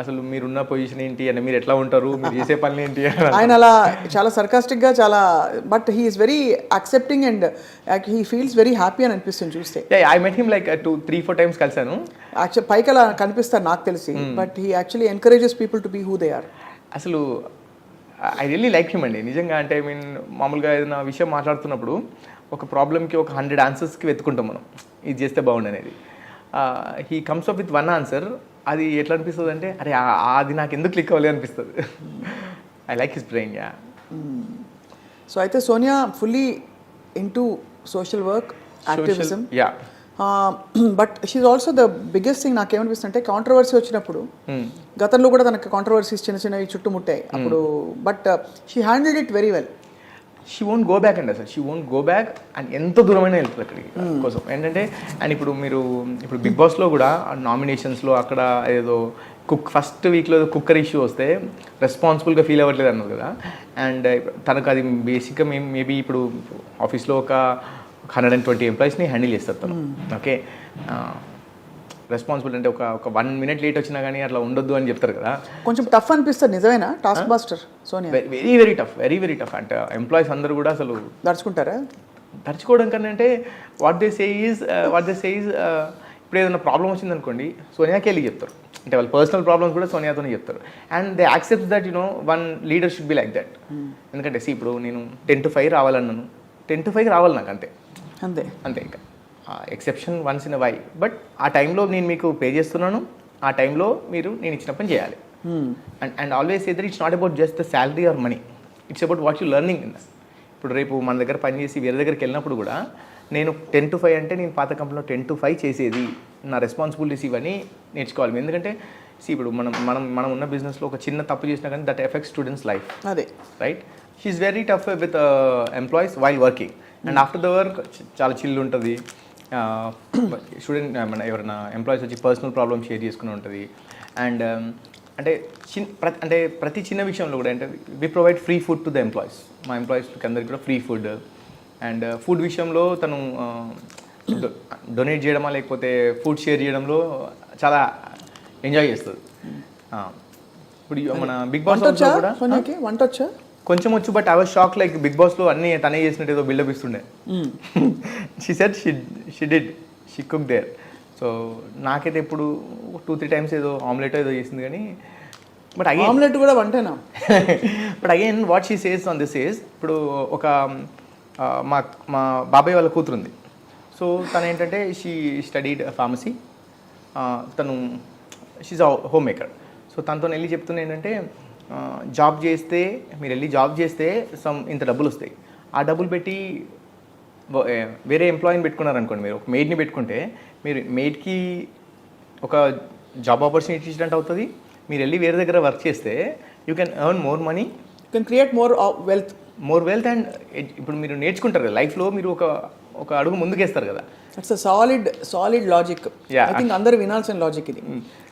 B: అసలు మీరున్న పొజిషన్ ఏంటి అని, మీరు ఎట్లా ఉంటారు, మీరు చేసే పనులు ఏంటి,
A: ఆయన అలా చాలా సర్కాస్టిక్గా చాలా, but he is very accepting and he feels very happy అని అనిపిస్తుంది చూస్తే.
B: I met him like 2-3-4 times కలిసాను.
A: యాక్చువల్ పైకి అలా కనిపిస్తారు నాకు తెలిసి, but he actually encourages people to be who they are.
B: అసలు ఐ రియల్లీ లైక్ హిమ్ అండి నిజంగా. అంటే ఐ మీన్ మామూలుగా ఏదైనా విషయం మాట్లాడుతున్నప్పుడు ఒక ప్రాబ్లమ్కి ఒక 100 answersకి వెతుకుంటాం మనం, ఇది చేస్తే బాగుండు అనేది. He comes up with 1 answer. అది ఎట్లా అనిపిస్తుంది అంటే, అరే అది నాకు ఎందుకు క్లిక్ అవ్వాలి అనిపిస్తుంది. I like his brain. Yeah.
A: So అయితే Sonia fully into social work, activism.
B: Yeah.
A: But she's also the biggest thing నాకేమనిపిస్తుంది అంటే, కాంట్రవర్సీ వచ్చినప్పుడు గతంలో కూడా తనకు కాంట్రవర్సీస్ చిన్నవి చుట్టుముట్టాయి అప్పుడు, but she handled it very well.
B: She won't go back అండి, అసలు she won't go back. And ఎంత దూరమైనా వెళ్తుంది అక్కడికి కోసం ఏంటంటే. అండ్ ఇప్పుడు బిగ్ బాస్లో కూడా నామినేషన్స్లో అక్కడ ఏదో ఫస్ట్ వీక్లో కుక్కర్ ఇష్యూ వస్తే రెస్పాన్సిబుల్గా ఫీల్ అవ్వట్లేదు అన్నారు కదా. అండ్ తనకు అది బేసిక్గా మేబీ ఇప్పుడు ఆఫీస్లో ఒక 120 ఎంప్లాయీస్ని హ్యాండిల్ చేస్తారు తను. ఓకే, రెస్పాన్సిబుల్ అంటే ఒక 1 minute లేట్ వచ్చినా కానీ అట్లా ఉండొద్దు అని చెప్తారు కదా.
A: కొంచెం టఫ్ అనిపిస్తుంది నిజమేనా task master Sonia?
B: Very tough. అంటే ఎంప్లాయీస్ అందరూ కూడా అసలు
A: దర్చుకుంటారా?
B: దర్చుకోవడం కన్నా అంటే వాట్ దే సే ఈజ్ ఇప్పుడు ఏదైనా ప్రాబ్లం వచ్చింది అనుకోండి, సోనియాకి వెళ్ళి చెప్తారు. అంటే వాళ్ళ పర్సనల్ ప్రాబ్లమ్స్ కూడా సోనియాతోనే చెప్తారు. And they accept that one leader should be like that. ఎందుకంటే ఇప్పుడు నేను 10 to 5 రావాలన్నాను, 10 to 5 రావాలి నాకు, అంతే. ఇంకా exception once in a while, but ఆ టైంలో నేను మీకు పే చేస్తున్నాను, ఆ టైంలో మీరు నేను ఇచ్చిన పని చేయాలి. And always say that it's not about just the salary or money, it's about what you learning in that. ఇప్పుడు రేపు మన దగ్గర పనిచేసి వేరే దగ్గరికి వెళ్ళినప్పుడు కూడా నేను 10 to 5 అంటే నేను పాత కంపెనీలో 10 to 5 చేసేది, నా రెస్పాన్సిబిలిటీస్ ఇవన్నీ నేర్చుకోవాలి. ఎందుకంటే ఇప్పుడు మనం ఉన్న బిజినెస్లో ఒక చిన్న తప్పు చేసినా కానీ దట్ ఎఫెక్ట్స్ స్టూడెంట్స్ లైఫ్.
A: అదే
B: right. She's very tough with employees while working. And after the work చాలా చిల్ ఉంటుంది, స్టూడెంట్ మన ఎవరైనా ఎంప్లాయీస్ వచ్చి పర్సనల్ ప్రాబ్లమ్ షేర్ చేసుకుని ఉంటుంది. అండ్ అంటే ప్రతి చిన్న విషయంలో కూడా అంటే we provide free food to the employees. మా ఎంప్లాయీస్కి అందరికి కూడా ఫ్రీ ఫుడ్. అండ్ ఫుడ్ విషయంలో తను డొనేట్ చేయడమా లేకపోతే ఫుడ్ షేర్ చేయడంలో చాలా ఎంజాయ్ చేస్తుంది. ఇప్పుడు మన బిగ్ బాస్ కూడా
A: వంట వచ్చా
B: కొంచెం వచ్చు, but I was shock like big బాస్లో అన్నీ తనే చేసినట్టు ఏదో బిల్డప్ ఇస్తుండే. She said she cook there. So నాకైతే ఇప్పుడు 2-3 టైమ్స్ ఏదో ఆమ్లెట్ ఏదో చేసింది కానీ బట్ అగైన్
A: ఆమ్లెట్ కూడా వంటేనా.
B: But again what she says on this is ఇప్పుడు ఒక మా బాబాయ్ వాళ్ళ కూతురు ఉంది. సో తను ఏంటంటే షీ స్టడీడ్ ఫార్మసీ. తను షీజ్ హోమ్ మేకర్. సో తనతో వెళ్ళి చెప్తున్నా ఏంటంటే జాబ్ చేస్తే మీరు వెళ్ళి జాబ్ చేస్తే ఇంత డబ్బులు వస్తాయి. ఆ డబ్బులు పెట్టి వేరే ఎంప్లాయీని పెట్టుకున్నారనుకోండి, మీరు ఒక మెయిడ్ని పెట్టుకుంటే మీరు మెయిడ్కి ఒక జాబ్ ఆపర్చునిటీ ఇచ్చినట్టు అవుతుంది. మీరు వెళ్ళి వేరే దగ్గర వర్క్ చేస్తే you can earn more money,
A: you can create more wealth.
B: And ఇప్పుడు మీరు నేర్చుకుంటారు కదా లైఫ్లో, మీరు ఒక అడుగు ముందుకేస్తారు కదా.
A: It's solid logic. I think అందరూ వినాల్సిన లాజిక్ ఇది.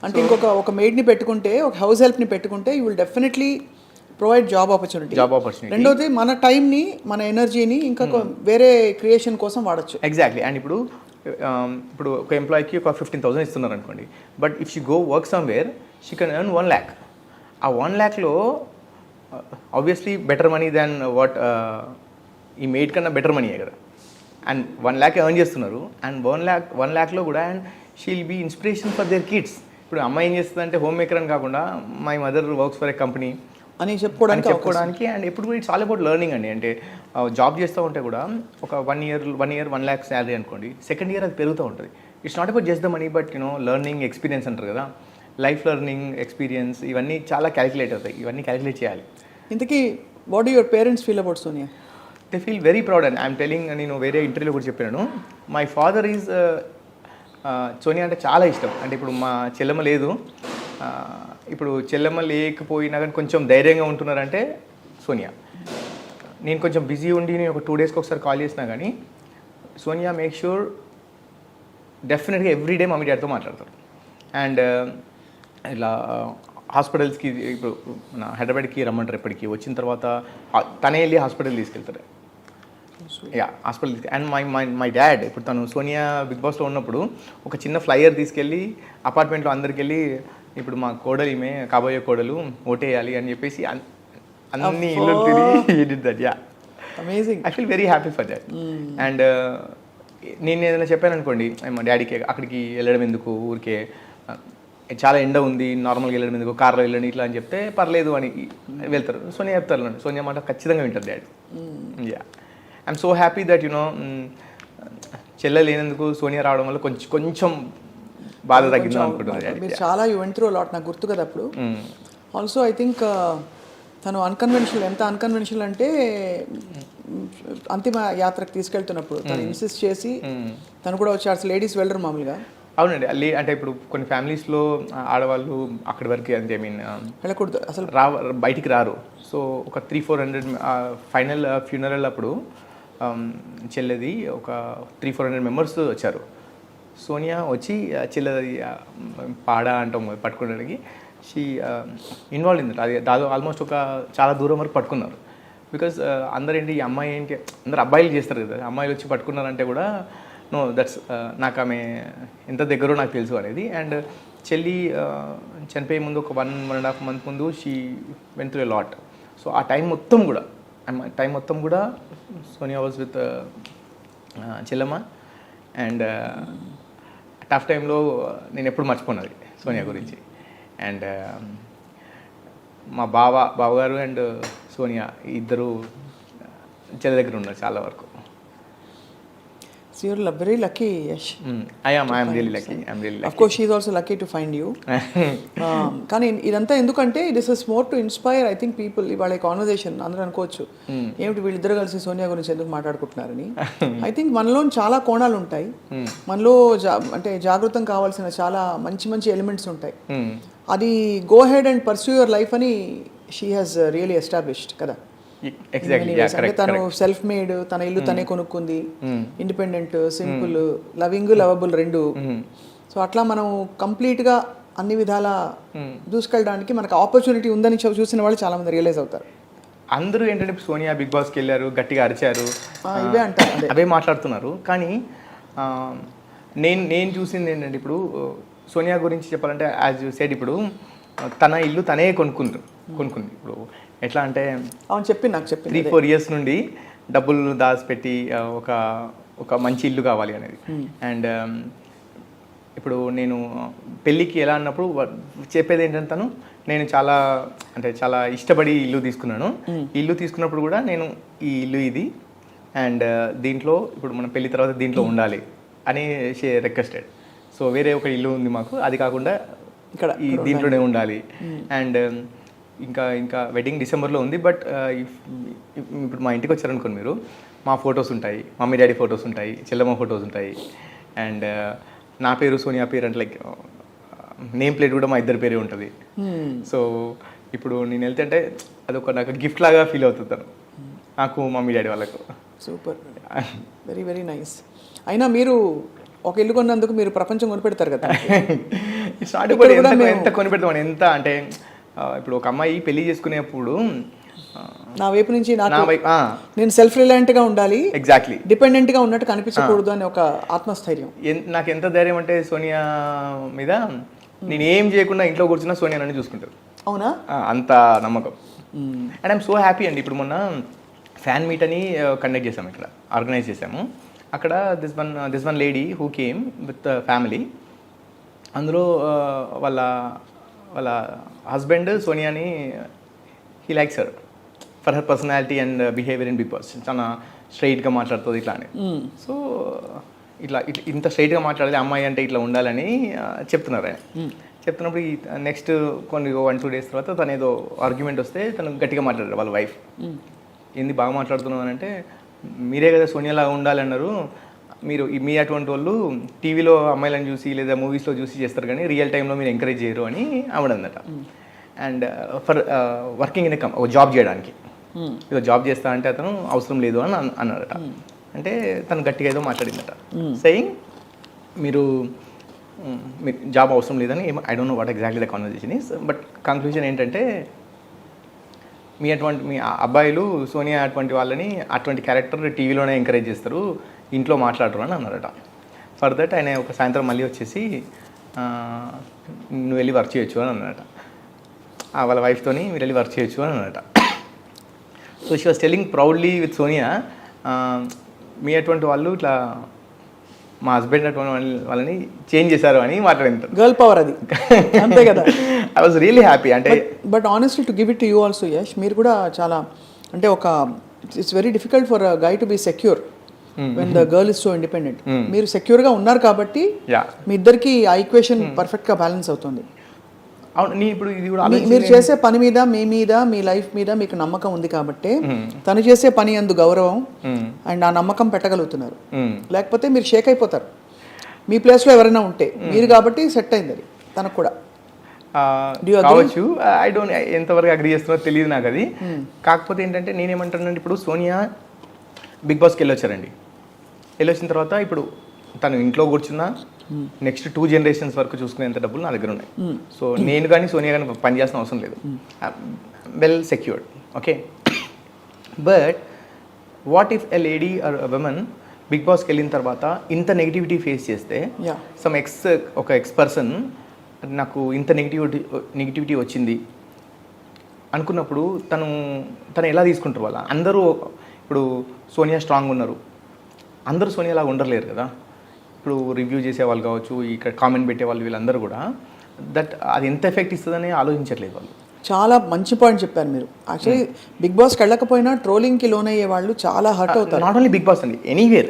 A: అంటే ఒక మెయిడ్ని పెట్టుకుంటే, ఒక హౌస్ హెల్ప్ని పెట్టుకుంటే you will definitely provide job opportunity. రెండోది మన టైంని, మన ఎనర్జీని ఇంకా వేరే క్రియేషన్ కోసం వాడచ్చు.
B: ఎగ్జాక్ట్లీ. అండ్ ఇప్పుడు ఒక ఎంప్లాయీకి ఒక 15,000 ఇస్తున్నారు అనుకోండి, but if she go work somewhere she can earn 1 lakh. ఆ 1 lakhలో obviously better money than what ఈ మెయిడ్ కన్నా బెటర్ మనీయే కదా. అండ్ 1 lakh ఎర్న్ చేస్తున్నారు. అండ్ 1 lakhలో కూడా and she will be inspiration for their kids. ఇప్పుడు అమ్మాయి ఏం చేస్తుంది అంటే హోమ్ మేకర్ అని కాకుండా my mother works for a company
A: అని చెప్పుకోవడానికి.
B: అండ్ ఇప్పుడు ఇట్స్ ఆల్ అబౌట్ లెర్నింగ్ అండి. అంటే జాబ్ చేస్తూ ఉంటే కూడా ఒక 1 year 1 lakh శాలరీ అనుకోండి, సెకండ్ ఇయర్ అది పెరుగుతూ ఉంటుంది. It's not about just the money, but learning experience అంటారు కదా, లైఫ్ లెర్నింగ్ ఎక్స్పీరియన్స్, ఇవన్నీ చాలా క్యాలిక్యులేట్ అవుతాయి. ఇవన్నీ క్యాలిక్యులేట్ చేయాలి.
A: ఇంతకీ what do your parents feel about Sonia?
B: They feel very proud. And I'm telling, నేను వేరే ఇంటర్వ్యూలో కూడా చెప్పాను, మై ఫాదర్ ఈజ్ సోనియా అంటే చాలా ఇష్టం. అంటే ఇప్పుడు మా చెల్లెమ్మ లేదు, ఇప్పుడు చెల్లెమ్మ లేకపోయినా కానీ కొంచెం ధైర్యంగా ఉంటున్నారంటే సోనియా. నేను కొంచెం బిజీ ఉండి నేను ఒక 2 daysకి ఒకసారి కాల్ చేసినా కానీ సోనియా మేక్ షూర్ డెఫినెట్గా ఎవ్రీడే మమ్మీ డాడీతో మాట్లాడతారు. అండ్ ఇలా హాస్పిటల్స్కి ఇప్పుడు మన హైదరాబాద్కి రమ్మంటారు, ఎప్పటికీ వచ్చిన తర్వాత తనే వెళ్ళి హాస్పిటల్ తీసుకెళ్తారు. హాస్పిటల్ అండ్ మై డాడ్ ఇప్పుడు తను సోనియా బిగ్ బాస్లో ఉన్నప్పుడు ఒక చిన్న ఫ్లైయర్ తీసుకెళ్ళి అపార్ట్మెంట్లో అందరికి వెళ్ళి ఇప్పుడు మా కోడలు ఈమె కాబోయే కోడలు ఓటేయాలి అని చెప్పేసి అన్ని ఇల్లు తిరిగి that.
A: Amazing.
B: I feel very happy for that. And నేను ఏదైనా చెప్పాను అనుకోండి, మా డాడీకి అక్కడికి వెళ్ళడం ఎందుకు, ఊరికే చాలా ఎండ ఉంది, నార్మల్గా వెళ్ళడం ఎందుకు, కార్లో వెళ్ళండి ఇట్లా అని చెప్తే పర్లేదు అని వెళ్తారు. సోనియా చెప్తారు, సోనియా మాట ఖచ్చితంగా వింటారు daddy. I'm so happy that చెల్లె లేనందుకు సోనియా రావడం వల్ల కొంచెం బాధ తగ్గిందని అనుకుంటున్నారు.
A: మీరు చాలా యూ వెంట్ త్రూ లాట్, నాకు గుర్తు కదా అప్పుడు. ఆల్సో ఐ థింక్ తను ఎంత అన్కన్వెన్షనల్ అంటే అంతిమ యాత్రకు తీసుకెళ్తున్నప్పుడు తను ఇన్సిస్ట్ చేసి తను కూడా వచ్చి అసలు లేడీస్ వెళ్ళరు మామూలుగా.
B: అవునండి. అంటే ఇప్పుడు కొన్ని ఫ్యామిలీస్లో ఆడవాళ్ళు అక్కడి వరకు అంటే ఐ మీన్
A: వెళ్ళకూడదు, అసలు
B: బయటికి రారు. సో ఒక 300-400 ఫైనల్ ఫ్యూనరల్ అప్పుడు చెల్లెది ఒక 300-400 members వచ్చారు. సోనియా వచ్చి చెల్లెది పాడ అంటాం పట్టుకోవడానికి షీ ఇన్వాల్వ్ అయింది. అది దాదాపు ఆల్మోస్ట్ ఒక చాలా దూరం వరకు పట్టుకున్నారు. బికాజ్ అందరు ఏంటి ఈ అమ్మాయి ఏంటి, అందరు అబ్బాయిలు చేస్తారు కదా, అమ్మాయిలు వచ్చి పట్టుకున్నారంటే కూడా నో దట్స్ నాకు ఆమె ఎంత దగ్గరో నాకు తెలుసు అనేది. అండ్ చెల్లి చనిపోయే ముందు ఒక 1.5 month ముందు she went through a lot. So ఆ టైం మొత్తం కూడా Sonia was with Chellamma. And tough టైంలో నేను ఎప్పుడు మర్చిపోయినది సోనియా గురించి. అండ్ మా బావగారు అండ్ సోనియా ఇద్దరు చెల్లి దగ్గర ఉన్నారు చాలా వరకు.
A: So you're very lucky, Yash.
B: I am really lucky.
A: Of course, she is also lucky to find you. కానీ ఇదంతా ఎందుకంటే this is more to inspire I think people. ఇవాళ కాన్వర్జేషన్ అందరూ అనుకోవచ్చు ఏమిటి వీళ్ళిద్దరు కలిసి సోనియా గురించి ఎందుకు మాట్లాడుకుంటున్నారని. ఐ థింక్ మనలో చాలా కోణాలు ఉంటాయి, మనలో అంటే జాగృతం కావాల్సిన చాలా మంచి ఎలిమెంట్స్ ఉంటాయి. అది go head and pursue your life అని షీ హ్యాస్ రియలీ ఎస్టాబ్లిష్డ్ కదా.
B: ఎగ్జాక్ట్లీ
C: అంటే తను సెల్ఫ్ మేడ్, తన ఇల్లు తనే కొనుక్కుంది, ఇండిపెండెంట్, సింపుల్, లవింగ్, లవబుల్ రెండు. సో అట్లా మనం కంప్లీట్గా అన్ని విధాల దూసుకెళ్ళడానికి మనకు ఆపర్చునిటీ ఉందని చూసిన వాళ్ళు చాలా మంది రియలైజ్ అవుతారు.
B: అందరూ ఏంటంటే సోనియా బిగ్ బాస్కి వెళ్ళారు, గట్టిగా అరిచారు,
C: ఇవే అంటారు,
B: అవే మాట్లాడుతున్నారు. కానీ నేను చూసింది ఏంటంటే ఇప్పుడు సోనియా గురించి చెప్పాలంటే యాజ్ యూ సెడ్, ఇప్పుడు తన ఇల్లు తనే కొనుక్కుంది. ఇప్పుడు ఎట్లా అంటే
C: అవును నాకు చెప్పింది
B: 3-4 years నుండి డబ్బులు దాచిపెట్టి ఒక మంచి ఇల్లు కావాలి అనేది. అండ్ ఇప్పుడు నేను పెళ్ళికి ఎలా అన్నప్పుడు చెప్పేది ఏంటంటే నేను చాలా ఇష్టపడి ఇల్లు తీసుకున్నాను. ఇల్లు తీసుకున్నప్పుడు కూడా నేను ఈ ఇల్లు ఇది అండ్ దీంట్లో ఇప్పుడు మన పెళ్లి తర్వాత దీంట్లో ఉండాలి అని రిక్వెస్టెడ్. సో వేరే ఒక ఇల్లు ఉంది మాకు, అది కాకుండా ఇక్కడ ఈ దీంట్లోనే ఉండాలి. అండ్ ఇంకా వెడ్డింగ్ డిసెంబర్లో ఉంది. బట్ ఇప్పుడు మా ఇంటికి వచ్చారనుకోండి మీరు, మా ఫొటోస్ ఉంటాయి, మమ్మీ డాడీ ఫొటోస్ ఉంటాయి, చెల్లెమ్మ ఫొటోస్ ఉంటాయి. అండ్ నా పేరు సోనియా పేరు అంటే లైక్ నేమ్ ప్లేట్ కూడా మా ఇద్దరి పేరే ఉంటుంది. సో ఇప్పుడు నేను వెళ్తే అంటే అదొక నాకు గిఫ్ట్ లాగా ఫీల్ అవుతుంటాను నాకు, మమ్మీ డాడీ వాళ్ళకు.
C: Super, very very nice. అయినా మీరు ఒక ఇల్లు కొన్నందుకు మీరు ప్రపంచం కొనిపెడతారు కదా.
B: ఎంత కొనిపెడతామని, ఎంత అంటే ఇప్పుడు ఒక అమ్మాయి పెళ్లి చేసుకునేప్పుడు
C: నా వైపు నుంచి నేను సెల్ఫ్ రిలయంట్గా ఉండాలి,
B: ఎగ్జాక్ట్లీ
C: డిపెండెంట్గా ఉన్నట్టు కనిపించకూడదు అని ఒక ఆత్మస్థైర్యం.
B: నాకు ఎంత ధైర్యం అంటే సోనియా మీద నేను ఏం చేయకుండా ఇంట్లో కూర్చున్నా సోనియా నన్ను చూసుకుంటారు.
C: అవునా?
B: అంత నమ్మకం. అండ్ ఐఎమ్ సో హ్యాపీ అండి. ఇప్పుడు మొన్న ఫ్యాన్ మీట్ అని కండక్ట్ చేసాము, ఇక్కడ ఆర్గనైజ్ చేసాము. అక్కడ this one lady who came with family. అందులో వాళ్ళ హస్బెండ్ సోనియాని he likes her for her personality and behaviour in Bigg Boss. చాలా స్ట్రైట్గా మాట్లాడుతుంది ఇట్లా అని. సో ఇట్లా ఇంత స్ట్రైట్గా మాట్లాడాలి అమ్మాయి అంటే ఇట్లా ఉండాలని చెప్తున్నారు ఆయన. చెప్తున్నప్పుడు ఈ నెక్స్ట్ 1-2 days తర్వాత తను ఏదో ఆర్గ్యుమెంట్ వస్తే తను గట్టిగా మాట్లాడారు వాళ్ళ వైఫ్. ఏంది బాగా మాట్లాడుతున్నావు అని అంటే, మీరే కదా సోనియాలాగా ఉండాలన్నారు, మీ అటువంటి వాళ్ళు టీవీలో అమ్మాయిలను చూసి లేదా మూవీస్లో చూసి చేస్తారు కానీ రియల్ టైంలో మీరు ఎంకరేజ్ చేయరు అని ఆవిడన్నట. అండ్ ఫర్ వర్కింగ్ ఇన్ ఒక జాబ్ చేయడానికి, ఏదో జాబ్ చేస్తా అంటే అతను అవసరం లేదు అని అన్నాడట. అంటే తను గట్టిగా ఏదో మాట్లాడిందట, సెయింగ్ మీరు జాబ్ అవసరం లేదని. I don't know what exactly the conversation is. But conclusion ఏంటంటే, మీ అబ్బాయిలు సోనియా అటువంటి వాళ్ళని అటువంటి క్యారెక్టర్ టీవీలోనే ఎంకరేజ్ చేస్తారు, ఇంట్లో మాట్లాడరు అని అన్నారట. ఫర్ దట్ ఆయన ఒక సాయంత్రం మళ్ళీ వచ్చేసి నువ్వు వెళ్ళి వర్క్ చేయొచ్చు అని అన్నారట. వాళ్ళ వైఫ్తోని మీరు వెళ్ళి వర్క్ చేయొచ్చు అని అన్నారట. So she was telling proudly with Sonia, మీ అటువంటి వాళ్ళు ఇట్లా మా హస్బెండ్ అటువంటి వాళ్ళని చేంజ్ చేశారు అని మాట్లాడింది.
C: గర్ల్ పవర్ అది, అంతే కదా.
B: I was really happy. అంటే
C: but honestly to give it to you also Yash, మీరు కూడా చాలా అంటే it's very difficult for a guy to be secure when the girl is so independent. మీరు సెక్యూర్గా ఉన్నారు కాబట్టి మీ ఇద్దరికి ఆ ఈక్వేషన్ పర్ఫెక్ట్గా బ్యాలెన్స్ అవుతుంది.
B: అవును, ఇప్పుడు ఇది కూడా
C: మీరు చేసే పని మీద మీ లైఫ్ మీద మీకు నమ్మకం ఉంది కాబట్టి తను చేసే పని అందు గౌరవం అండ్ ఆ నమ్మకం పెట్టగలుగుతున్నారు. లేకపోతే మీరు షేక్ అయిపోతారు. మీ ప్లేస్లో ఎవరైనా ఉంటే మీరు కాబట్టి సెట్ అయింది అది తనకు కూడా
B: కావచ్చు. ఐ డోంట్ ఎంతవరకు అగ్రీ చేస్తున్నారో తెలియదు నాకు అది. కాకపోతే ఏంటంటే నేనేమంటానంటే, ఇప్పుడు సోనియా బిగ్ బాస్కి వెళ్ళొచ్చారండి. వెళ్ళొచ్చిన తర్వాత ఇప్పుడు తను ఇంట్లో కూర్చున్నా నెక్స్ట్ 2 generations వరకు చూసుకునేంత డబ్బులు నా దగ్గర ఉన్నాయి. సో నేను కానీ సోనియా కానీ పని చేయాల్సిన అవసరం లేదు, well secured. Okay, but what if a lady or women big బాస్కి వెళ్ళిన తర్వాత ఇంత నెగిటివిటీ ఫేస్ చేస్తే, ఒక ఎక్స్ పర్సన్ నాకు ఇంత నెగిటివిటీ వచ్చింది అనుకున్నప్పుడు తను ఎలా తీసుకుంటారు? వాళ్ళ అందరూ ఇప్పుడు సోనియా స్ట్రాంగ్ ఉన్నారు, అందరూ సోనియాలాగా ఉండలేరు కదా. ఇప్పుడు రివ్యూ చేసేవాళ్ళు కావచ్చు, ఇక్కడ కామెంట్ పెట్టేవాళ్ళు, వీళ్ళందరూ కూడా అది ఎంత ఎఫెక్ట్ ఇస్తుందని ఆలోచించట్లేదు వాళ్ళు.
C: చాలా మంచి పాయింట్ చెప్పారు మీరు. యాక్చువల్లీ బిగ్ బాస్కి వెళ్ళకపోయినా ట్రోలింగ్కి లోనయ్యే వాళ్ళు చాలా హర్ట్ అవుతారు.
B: నాట్ ఓన్లీ బిగ్ బాస్ అండి, ఎనీవేర్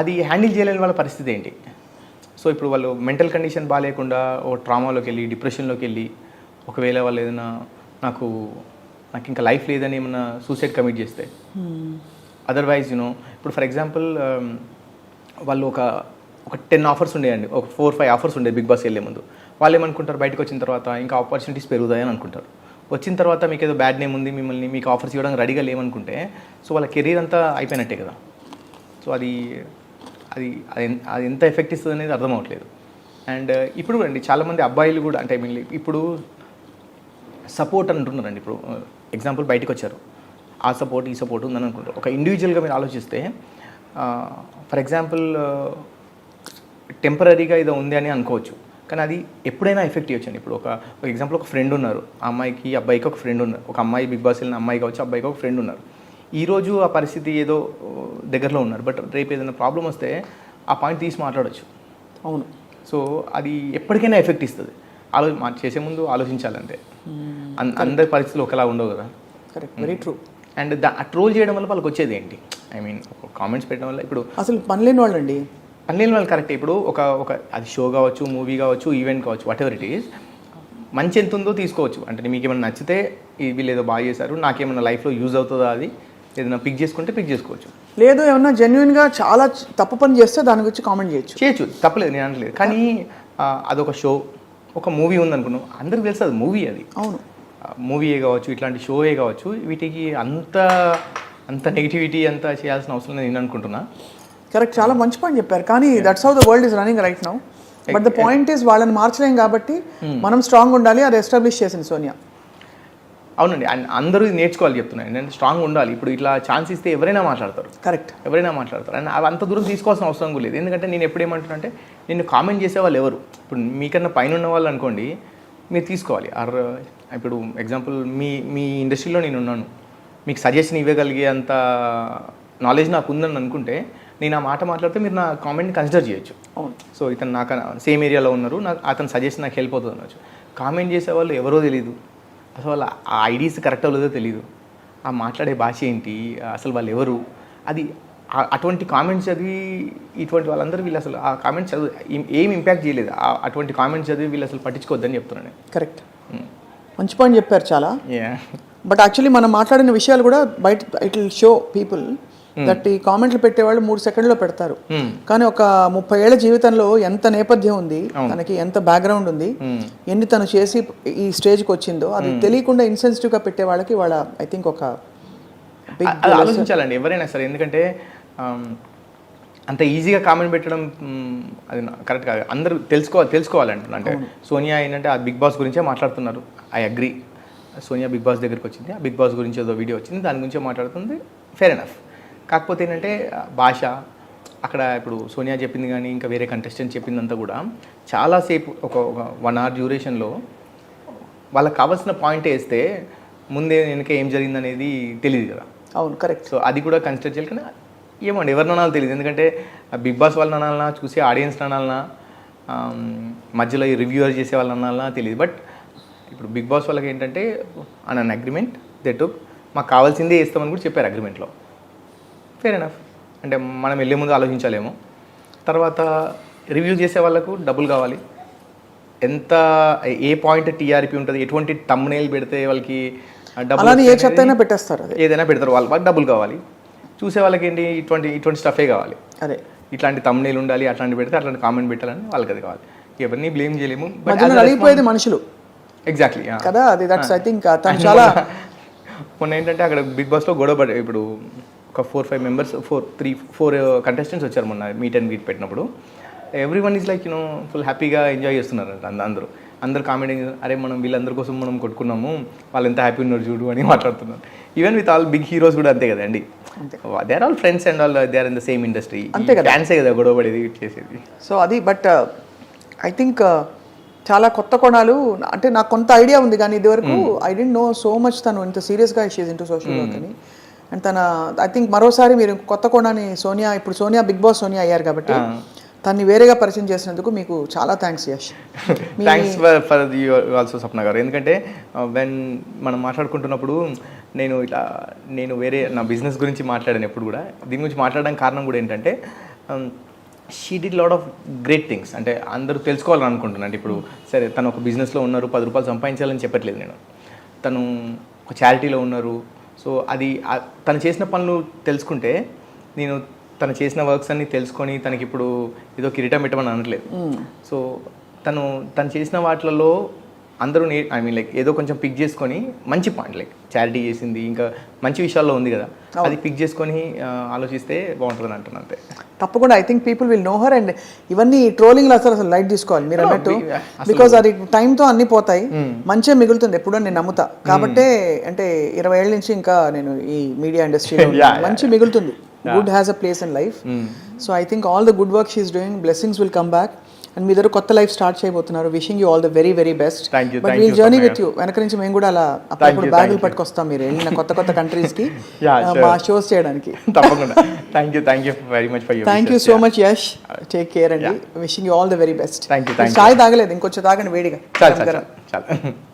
B: అది హ్యాండిల్ చేయలేని వాళ్ళ పరిస్థితి ఏంటి? సో ఇప్పుడు వాళ్ళు మెంటల్ కండిషన్ బాగాలేకుండా ఓ ట్రామాలోకి వెళ్ళి డిప్రెషన్లోకి వెళ్ళి, ఒకవేళ వాళ్ళు ఏదైనా నాకు ఇంకా లైఫ్ లేదని ఏమన్నా సూసైడ్ కమిట్ చేస్తే, అదర్వైజ్ ఇప్పుడు ఫర్ ఎగ్జాంపుల్ వాళ్ళు ఒక 10 ఆఫర్స్ ఉండేయండి, ఒక 4-5 ఆఫర్స్ ఉండే బిగ్ బాస్ వెళ్ళే ముందు. వాళ్ళు ఏమనుకుంటారు, బయటకు వచ్చిన తర్వాత ఇంకా ఆపర్చునిటీస్ పెరుగుతాయని అనుకుంటారు. వచ్చిన తర్వాత మీకు ఏదో బ్యాడ్ నేమ్ ఉంది, మిమ్మల్ని మీకు ఆఫర్స్ ఇవ్వడానికి రెడీగా లేవనుకుంటే సో వాళ్ళ కెరీర్ అంతా అయిపోయినట్టే కదా. సో అది అది అది ఎంత ఎఫెక్ట్ ఇస్తుంది అనేది అర్థం అవ్వట్లేదు. అండ్ ఇప్పుడు కూడా అండి చాలామంది అబ్బాయిలు కూడా అంటే ఇప్పుడు సపోర్ట్ అంటున్నారండి. ఇప్పుడు ఎగ్జాంపుల్ బయటకు వచ్చారు, ఆ సపోర్ట్ ఈ సపోర్ట్ ఉందని అనుకుంటారు. ఒక ఇండివిజువల్గా మీరు ఆలోచిస్తే ఫర్ ఎగ్జాంపుల్ టెంపరీగా ఏదో ఉంది అని అనుకోవచ్చు, కానీ అది ఎప్పుడైనా ఎఫెక్ట్ ఇవ్వచ్చండి. ఇప్పుడు ఒక ఎగ్జాంపుల్ ఒక ఫ్రెండ్ ఉన్నారు, ఆ అమ్మాయికి అబ్బాయికి ఒక ఫ్రెండ్ ఉన్నారు, ఒక అమ్మాయి బిగ్ బాస్ వెళ్ళిన అమ్మాయి కావచ్చు, అబ్బాయికి ఒక ఫ్రెండ్ ఉన్నారు. ఈరోజు ఆ పరిస్థితి ఏదో దగ్గరలో ఉన్నారు, బట్ రేపు ఏదైనా ప్రాబ్లం వస్తే ఆ పాయింట్ తీసి మాట్లాడవచ్చు.
C: అవును.
B: సో అది ఎప్పటికైనా ఎఫెక్ట్ ఇస్తుంది. చేసే ముందు ఆలోచించాలంటే అందరి పరిస్థితులు ఒకలా ఉండవు కదా.
C: Correct, very true.
B: And troll చేయడం వల్ల వాళ్ళకి వచ్చేది ఏంటి, ఐ మీన్ కామెంట్స్ పెట్టడం వల్ల ఇప్పుడు
C: అసలు పనిలేని వాళ్ళండి.
B: పనిలేని వాళ్ళు కరెక్ట్. ఇప్పుడు ఒక అది షో కావచ్చు, మూవీ కావచ్చు, ఈవెంట్ కావచ్చు, వాట్ ఎవర్ ఇట్ ఈస్, మంచి ఎంత ఉందో తీసుకోవచ్చు. అంటే మీకు ఏమైనా నచ్చితే వీళ్ళు ఏదో బాగా చేశారు, నాకేమైనా లైఫ్లో యూజ్ అవుతుందా, అది ఏదైనా పిక్ చేసుకుంటే పిక్ చేసుకోవచ్చు.
C: లేదు ఏమన్నా జెన్యున్గా చాలా తప్పు పని చేస్తే దాని గురించి కామెంట్ చేయొచ్చు,
B: తప్పలేదు, నేను అనట్లేదు. కానీ అదొక షో, ఒక మూవీ ఉందనుకున్నాం, అందరికి తెలుసు అది మూవీ. అది
C: అవును,
B: మూవీయే కావచ్చు, ఇట్లాంటి షోయే కావచ్చు, వీటికి అంత నెగిటివిటీ అంతా చేయాల్సిన అవసరం నేను అనుకుంటున్నా.
C: కరెక్ట్, చాలా మంచి పాయింట్ చెప్పారు. కానీ that's how the world is running right now. But the point is వాళ్ళని మార్చలేం కాబట్టి మనం స్ట్రాంగ్ ఉండాలి. అది ఎస్టాబ్లిష్ చేసింది సోనియా.
B: అవునండి, అందరూ ఇది నేర్చుకోవాలి చెప్తున్నాను. ఏంటంటే స్ట్రాంగ్ ఉండాలి. ఇప్పుడు ఇట్లా ఛాన్స్ ఇస్తే ఎవరైనా మాట్లాడతారు.
C: కరెక్ట్,
B: ఎవరైనా మాట్లాడతారు. అండ్ అవి అంత దూరం తీసుకోవాల్సిన అవసరం కూడా లేదు. ఎందుకంటే నేను ఎప్పుడు ఏమంటున్నా అంటే, నిన్ను కామెంట్ చేసే వాళ్ళు ఎవరు, ఇప్పుడు మీకన్నా పైన ఉన్న వాళ్ళు అనుకోండి, మీరు తీసుకోవాలి. ఇప్పుడు ఎగ్జాంపుల్ మీ ఇండస్ట్రీలో నేను ఉన్నాను, మీకు సజెషన్ ఇవ్వగలిగే అంత నాలెడ్జ్ నాకు ఉందని అనుకుంటే నేను ఆ మాట మాట్లాడితే మీరు నా కామెంట్ని కన్సిడర్ చేయొచ్చు.
C: అవును.
B: సో ఇతను నాకు సేమ్ ఏరియాలో ఉన్నారు, అతని సజెషన్ నాకు హెల్ప్ అవుతుంది అనొచ్చు. కామెంట్ చేసే వాళ్ళు ఎవరో తెలియదు, అసలు వాళ్ళ ఆ ఐడీస్ కరెక్ట్ అవ్వలేదో తెలియదు, ఆ మాట్లాడే భాష ఏంటి, అసలు వాళ్ళు ఎవరు, అది అటువంటి కామెంట్స్ చదివి ఇటువంటి వాళ్ళందరూ వీళ్ళు అసలు ఆ కామెంట్స్ చదివి ఏం ఇంపాక్ట్ చేయలేదు. అటువంటి కామెంట్స్ చదివి వీళ్ళు అసలు పట్టించుకోవద్దని చెప్తున్నాను నేను.
C: కరెక్ట్, మంచి పాయింట్ చెప్పారు చాలా.
B: యా,
C: బట్ యాక్చువల్లీ మనం మాట్లాడిన విషయాలు కూడా బయట it will show people that ఈ కామెంట్లు పెట్టేవాళ్ళు 3 సెకండ్లో పెడతారు, కానీ ఒక 30 ఏళ్ల జీవితంలో ఎంత నేపథ్యం ఉంది, తనకి ఎంత బ్యాక్గ్రౌండ్ ఉంది, ఎన్ని తను చేసి ఈ స్టేజ్కి వచ్చిందో అది తెలియకుండా ఇన్సెన్సిటివ్గా పెట్టే వాళ్ళకి వాళ్ళ ఐ థింక్ ఒక
B: అది ఆలోచించాలండి ఎవరైనా సరే. ఎందుకంటే అంత ఈజీగా కామెంట్ పెట్టడం అది కరెక్ట్ కాదు. అందరూ తెలుసుకోవాలంటున్నా. అంటే సోనియా ఏంటంటే ఆ బిగ్ బాస్ గురించే మాట్లాడుతున్నారు, I agree. Sonia big boss దగ్గరికి వచ్చింది, ఆ బిగ్ బాస్ గురించి ఏదో వీడియో వచ్చింది, దాని గురించే మాట్లాడుతుంది, ఫెయిర్ ఎనఫ్. కాకపోతే ఏంటంటే భాష అక్కడ ఇప్పుడు సోనియా చెప్పింది కానీ ఇంకా వేరే కంటెస్టెంట్ చెప్పిందంతా కూడా చాలాసేపు ఒక 1 hour డ్యూరేషన్లో వాళ్ళకి కావాల్సిన పాయింట్ వేస్తే ముందే వెనక ఏం జరిగిందనేది తెలియదు కదా.
C: అవును, కరెక్ట్.
B: సో అది కూడా కన్సిడర్ చేయాలి. కానీ ఏమండి ఎవరిని అనాలో తెలియదు. ఎందుకంటే బిగ్ బాస్ వాళ్ళని అనాలన్నా, చూసే ఆడియన్స్ అనాలన్నా, మధ్యలో ఈ రివ్యూవర్ చేసే వాళ్ళని అనాలన్నా తెలియదు. బట్ ఇప్పుడు బిగ్ బాస్ వాళ్ళకి ఏంటంటే అన్ అగ్రిమెంట్ దే టుక్, మాకు కావాల్సిందే వేస్తామని కూడా చెప్పారు అగ్రిమెంట్లో, ఫెయిర్ ఎనఫ్. అంటే మనం వెళ్ళే ముందు ఆలోచించాలేమో. తర్వాత రివ్యూ చేసే వాళ్ళకు డబ్బులు కావాలి, ఎంత ఏ పాయింట్ టీఆర్పీ ఉంటుంది, ఎటువంటి తమ్మునేలు పెడితే వాళ్ళకి
C: డబ్బులు, ఏ చెత్తైనా పెట్టేస్తారు,
B: ఏదైనా పెడతారు, వాళ్ళకి డబ్బులు కావాలి. చూసే వాళ్ళకి ఏంటి ఇటువంటి స్టఫే కావాలి,
C: అదే
B: ఇట్లాంటి తమ్మునేలు ఉండాలి, అట్లాంటి పెడితే అట్లాంటి కామెంట్ పెట్టాలని వాళ్ళకి అది కావాలి. ఎవరిని బ్లేమ్ చేయలేము.
C: అడిగిపోయేది మనుషులు.
B: ఎగ్జాక్ట్లీ
C: కదా, అది దట్స్ ఐ థింక్ తను చాలా
B: మొన్న ఏంటంటే అక్కడ బిగ్ బాస్లో గొడవ పడే, ఇప్పుడు ఒక 4-5 మెంబర్స్ 4 కంటెస్టెంట్స్ వచ్చారు మొన్న మీట్ అండ్ గ్రీట్ పెట్టినప్పుడు. Every one is like full హ్యాపీగా ఎంజాయ్ చేస్తున్నారు అందరూ కామెంట్, అరే మనం వీళ్ళందరి కోసం మనం కొట్టుకున్నాము, వాళ్ళు ఎంత హ్యాపీ ఉన్నారు చూడు అని మాట్లాడుతున్నారు. Even with all big heroes కూడా అంతే కదండి, they are all friends and all they are in the same industry, అంతే కదా, డాన్సే కదా గొడవ పడేది చేసేది.
C: సో అది బట్ ఐ థింక్ చాలా కొత్త కోణాలు, అంటే నాకు కొంత ఐడియా ఉంది కానీ ఇదివరకు I didn't know so much తను ఇంత సీరియస్గా షీజ్ ఇంటూ సోషల్ వర్క్ అని. అండ్ తన ఐ థింక్ మరోసారి మీరు కొత్త కోణాన్ని ఇప్పుడు సోనియా బిగ్ బాస్ సోనియా అయ్యారు కాబట్టి తన్ని వేరేగా పరిచయం చేసినందుకు మీకు చాలా thanks Yash.
B: Thanks for you also Swapna garu. ఎందుకంటే వెన్ మనం మాట్లాడుకుంటున్నప్పుడు నేను వేరే నా బిజినెస్ గురించి మాట్లాడాను ఎప్పుడు కూడా. దీని గురించి మాట్లాడడానికి కారణం కూడా ఏంటంటే she did lot of great things. అంటే అందరూ తెలుసుకోవాలని అనుకుంటున్నాను. అంటే ఇప్పుడు సరే తను ఒక బిజినెస్లో ఉన్నారు, 10 రూపాయలు సంపాదించాలని చెప్పట్లేదు నేను, తను ఒక చారిటీలో ఉన్నారు. సో అది తను చేసిన పనులు తెలుసుకుంటే, నేను తను చేసిన వర్క్స్ అన్ని తెలుసుకొని తనకి ఇప్పుడు ఏదో కిరీటం పెట్టమని అనట్లేదు. సో తను చేసిన వాటిలలో అందరూ ఐ మీన్ లైక్ ఏదో కొంచెం పిక్ చేసుకొని మంచి పాయింట్ లైక్ చారిటీ చేసింది ఇంకా మంచి విషయాల్లో ఉంది కదా, అది పిక్ చేసుకొని ఆలోచిస్తే బాగుంటుంది అంటున్నాను అంతే.
C: తప్పకుండా I think people will know her. And ఇవన్నీ ట్రోలింగ్ అసలు లైట్ తీసుకోవాలి మీరు అన్నట్టు, బికాజ్ అది టైంతో అన్ని పోతాయి, మంచిగా మిగులుతుంది ఎప్పుడో నేను నమ్ముతా. కాబట్టే అంటే 20 ఏళ్ళ నుంచి ఇంకా నేను ఈ మీడియా ఇండస్ట్రీలో మంచి మిగులుతుంది. Good has a place in life. So I think all the good work she's doing, blessings will come back. And మీ దగ్గర కొత్త లైఫ్ స్టార్ట్ చేయబోతున్నారు. Wishing you all the very very best. But we'll journey with you. వెనక నుంచి మేము కూడా అలా అప్పుడు బ్యాగులు పట్టుకొస్తాం మీరు వెళ్ళిన కొత్త కొత్త కంట్రీస్కి మా షోస్ చేయడానికి.
B: తప్పకుండా. Thank you very much for your.
C: Thank you so much Yash. Take care అండి. Wishing you all the very best.
B: Thank you.
C: చాయ్ తాగలేదు, ఇంకొంచెం తాగండి వేడిగా.
B: చాలా